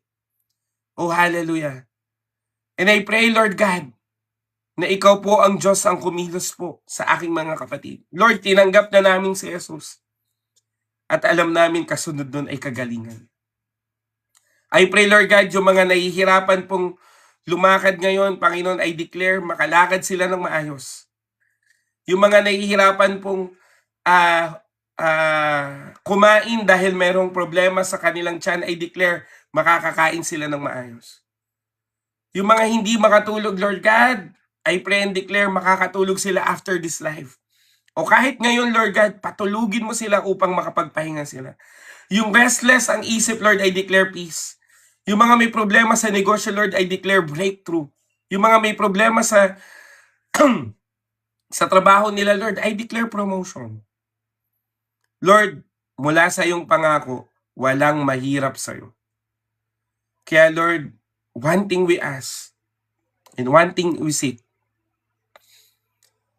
Oh, hallelujah. And I pray, Lord God, na ikaw po ang Diyos ang kumilos po sa aking mga kapatid. Lord, tinanggap na namin si Jesus. At alam namin kasunod nun ay kagalingan. I pray, Lord God, yung mga nahihirapan pong lumakad ngayon, Panginoon, I declare makalakad sila ng maayos. Yung mga nahihirapan pong kumain dahil merong problema sa kanilang tiyan, I declare makakakain sila ng maayos. Yung mga hindi makatulog, Lord God, I pray and declare makakatulog sila after this life. O kahit ngayon, Lord God, patulugin mo sila upang makapagpahinga sila. Yung restless ang isip, Lord, I declare peace. Yung mga may problema sa negosyo, Lord, I declare breakthrough. Yung mga may problema sa sa trabaho nila, Lord, I declare promotion. Lord, mula sa iyong pangako, walang mahirap sa iyo. Kaya Lord, one thing we ask and one thing we seek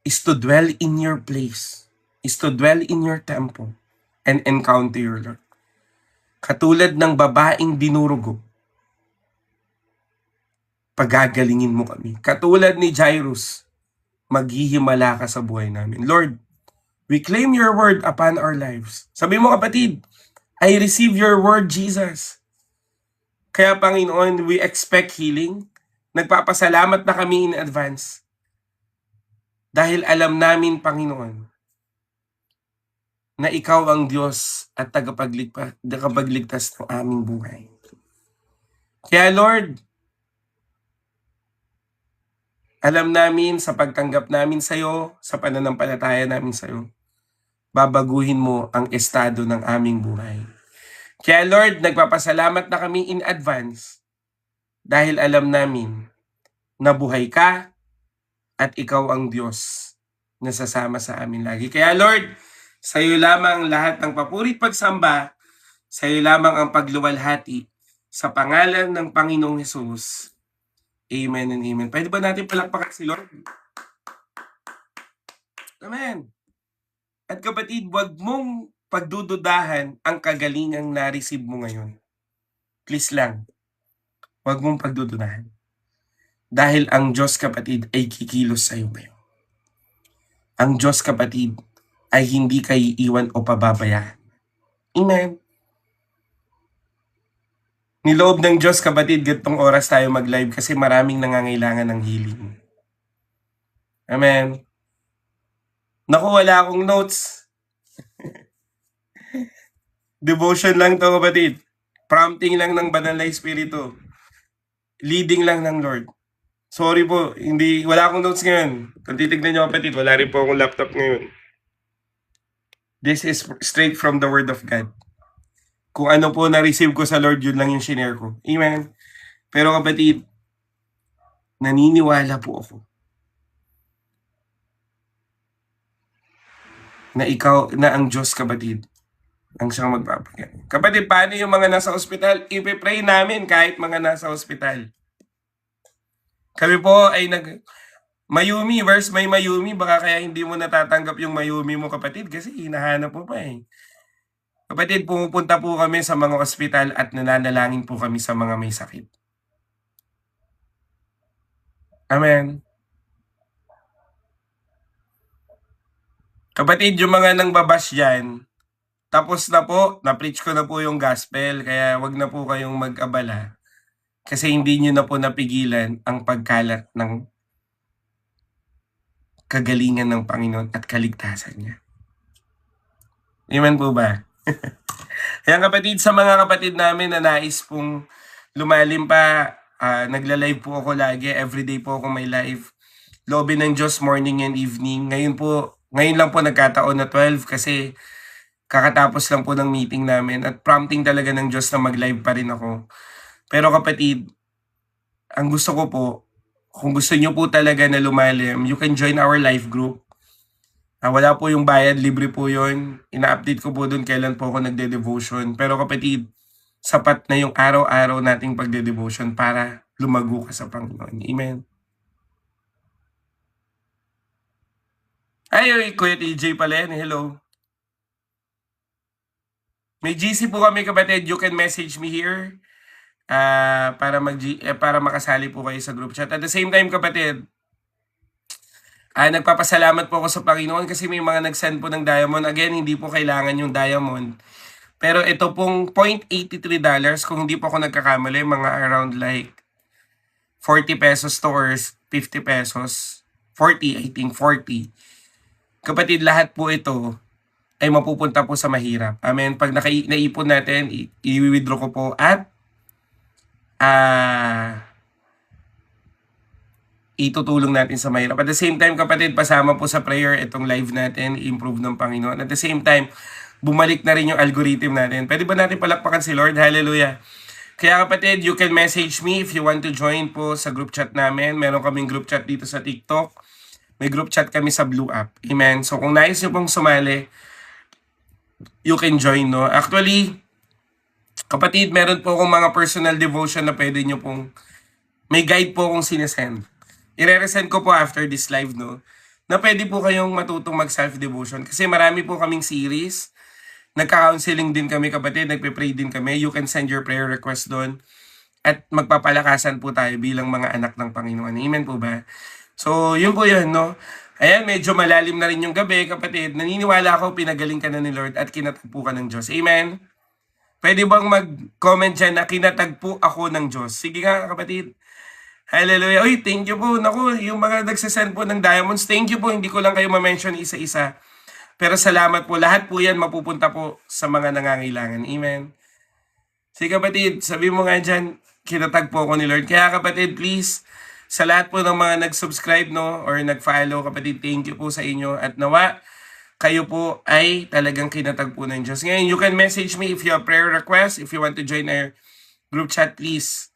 is to dwell in your place, is to dwell in your temple and encounter your Lord. Katulad ng babaeng dinurugo, pagagalingin mo kami. Katulad ni Jairus, maghihimala ka sa buhay namin. Lord, we claim your word upon our lives. Sabi mo kapatid, I receive your word, Jesus. Kaya Panginoon, we expect healing. Nagpapasalamat na kami in advance. Dahil alam namin, Panginoon, na ikaw ang Diyos at tagapagligtas ng aming buhay. Kaya Lord, alam namin sa pagtanggap namin sa'yo, sa pananampalataya namin sa'yo, babaguhin mo ang estado ng aming buhay. Kaya Lord, nagpapasalamat na kami in advance dahil alam namin na buhay ka at ikaw ang Diyos na sasama sa amin lagi. Kaya Lord, sa iyo lamang lahat ng papuri at pagsamba, sa iyo lamang ang pagluwalhati, sa pangalan ng Panginoong Hesus. Amen and amen. Pwede ba natin palakpakan si Lord? Amen. At kapatid, wag mong pagdududahan ang kagalingang na-receive mo ngayon. Please lang, wag mong pagdududahan. Dahil ang Diyos, kapatid, ay kikilos sa iyo ngayon. Ang Diyos, kapatid, ay hindi kayo iiwan o pababayaan. Amen. Niloob ng Diyos, kapatid, gantong oras tayo mag-live kasi maraming nangangailangan ng healing. Amen. Naku, wala akong notes. Devotion lang to, kapatid. Prompting lang ng Banal na Espiritu. Leading lang ng Lord. Sorry po, wala akong notes ngayon. Kung titignan nyo, kapatid, wala rin po akong laptop ngayon. This is straight from the Word of God. Kung ano po na-receive ko sa Lord, yun lang yung shinare ko. Amen. Pero kapatid, naniniwala po ako na ikaw, na ang Diyos, kapatid, ang siyang magpapagal. Kapatid, paano yung mga nasa ospital? Ipipray namin kahit mga nasa ospital. Kami po ay Mayumi, verse may Mayumi, baka kaya hindi mo natatanggap yung Mayumi mo, kapatid, kasi hinahanap mo pa eh. Kapatid, pumupunta po kami sa mga ospital at nananalangin po kami sa mga may sakit. Amen. Kapatid, yung mga nang babash dyan, tapos na po, na-preach ko na po yung gospel, kaya wag na po kayong mag-abala. Kasi hindi nyo na po napigilan ang pagkalat ng kagalingan ng Panginoon at kaligtasan niya. Amen po ba? Kaya kapatid, sa mga kapatid namin na nais pong lumalim pa, nagla-live po ako lagi, everyday po ako may live. Lobby ng Diyos, morning and evening. Ngayon lang po nagkataon na 12 kasi kakatapos lang po ng meeting namin at prompting talaga ng Diyos na mag-live pa rin ako. Pero kapatid, ang gusto ko po, kung gusto nyo po talaga na lumalim, you can join our live group. Wala po yung bayad, libre po yun. Ina-update ko po dun kailan po ako nagde-devotion. Pero kapatid, sapat na yung araw-araw nating pagde-devotion para lumago ka sa Panginoon. Amen. Ay, Kuya TJ pala yan. Hello. May GC po kami, kapatid. You can message me here para makasali po kayo sa group chat. At the same time, kapatid, nagpapasalamat po ako sa Panginoon kasi may mga nag-send po ng diamond. Again, hindi po kailangan yung diamond. Pero ito pong $0.83, kung hindi po ako nagkakamali, mga around like 40 pesos to or 50 pesos. 40, I think 40. Kapatid, lahat po ito ay mapupunta po sa mahirap. Amen. Pag naipon natin, i-withdraw ko po at itutulong natin sa mahirap. At the same time, kapatid, pasama po sa prayer itong live natin, improve ng Panginoon. At the same time, bumalik na rin yung algorithm natin. Pwede ba natin palakpakan si Lord? Hallelujah. Kaya kapatid, you can message me if you want to join po sa group chat namin. Meron kaming group chat dito sa TikTok. May group chat kami sa Blue App. Amen. So kung nais nyo pong sumali, you can join, no? Actually, kapatid, meron po akong mga personal devotion na pwede nyo pong, may guide po akong sinesend. I-resend ko po after this live, no? Na pwede po kayong matutong mag-self-devotion. Kasi marami po kaming series. Nagka-counseling din kami, kapatid. Nagpe-pray din kami. You can send your prayer request doon. At magpapalakasan po tayo bilang mga anak ng Panginoon. Amen po ba? So, yun po yun, no? Ayan, medyo malalim na rin yung gabi, kapatid. Naniniwala ako, pinagaling ka na ni Lord at kinatagpo ka ng Diyos. Amen? Pwede bang mag-comment dyan na kinatagpo ako ng Diyos? Sige nga, kapatid. Hallelujah. Uy, thank you po. Naku, yung mga nagsasend po ng diamonds, thank you po. Hindi ko lang kayo ma-mention isa-isa. Pero salamat po. Lahat po yan mapupunta po sa mga nangangailangan. Amen. Sige kapatid, sabi mo nga dyan, kinatag po ako ni Lord. Kaya kapatid, please, sa lahat po ng mga nag-subscribe, no, or nag-follow, kapatid, thank you po sa inyo. At nawa, kayo po ay talagang kinatag po ng Diyos. Ngayon, you can message me if you have prayer requests. If you want to join our group chat, please,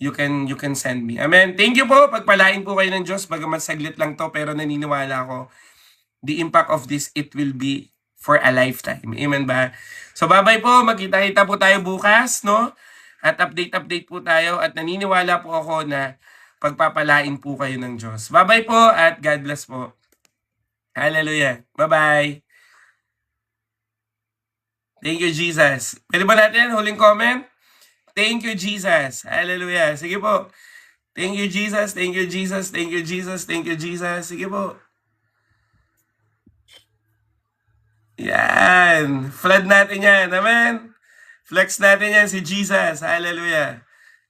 you can send me. Amen. Thank you po. Pagpalain po kayo ng Diyos. Bagamat saglit lang to, pero naniniwala ako, the impact of this, it will be for a lifetime. Amen ba? So, bye-bye po. Magkita-kita po tayo bukas, no? At update po tayo. At naniniwala po ako na pagpapalain po kayo ng Diyos. Bye-bye po at God bless po. Hallelujah. Bye-bye. Thank you, Jesus. Pwede ba natin? Huling comment? Thank you, Jesus. Hallelujah. Sige po. Thank you, Jesus. Thank you, Jesus. Thank you, Jesus. Thank you, Jesus. Sige po. Yan. Flood natin yan. Amen. Flex natin yan si Jesus. Hallelujah.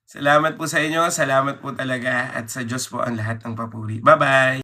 Salamat po sa inyo. Salamat po talaga. At sa Diyos po ang lahat ng papuri. Bye-bye.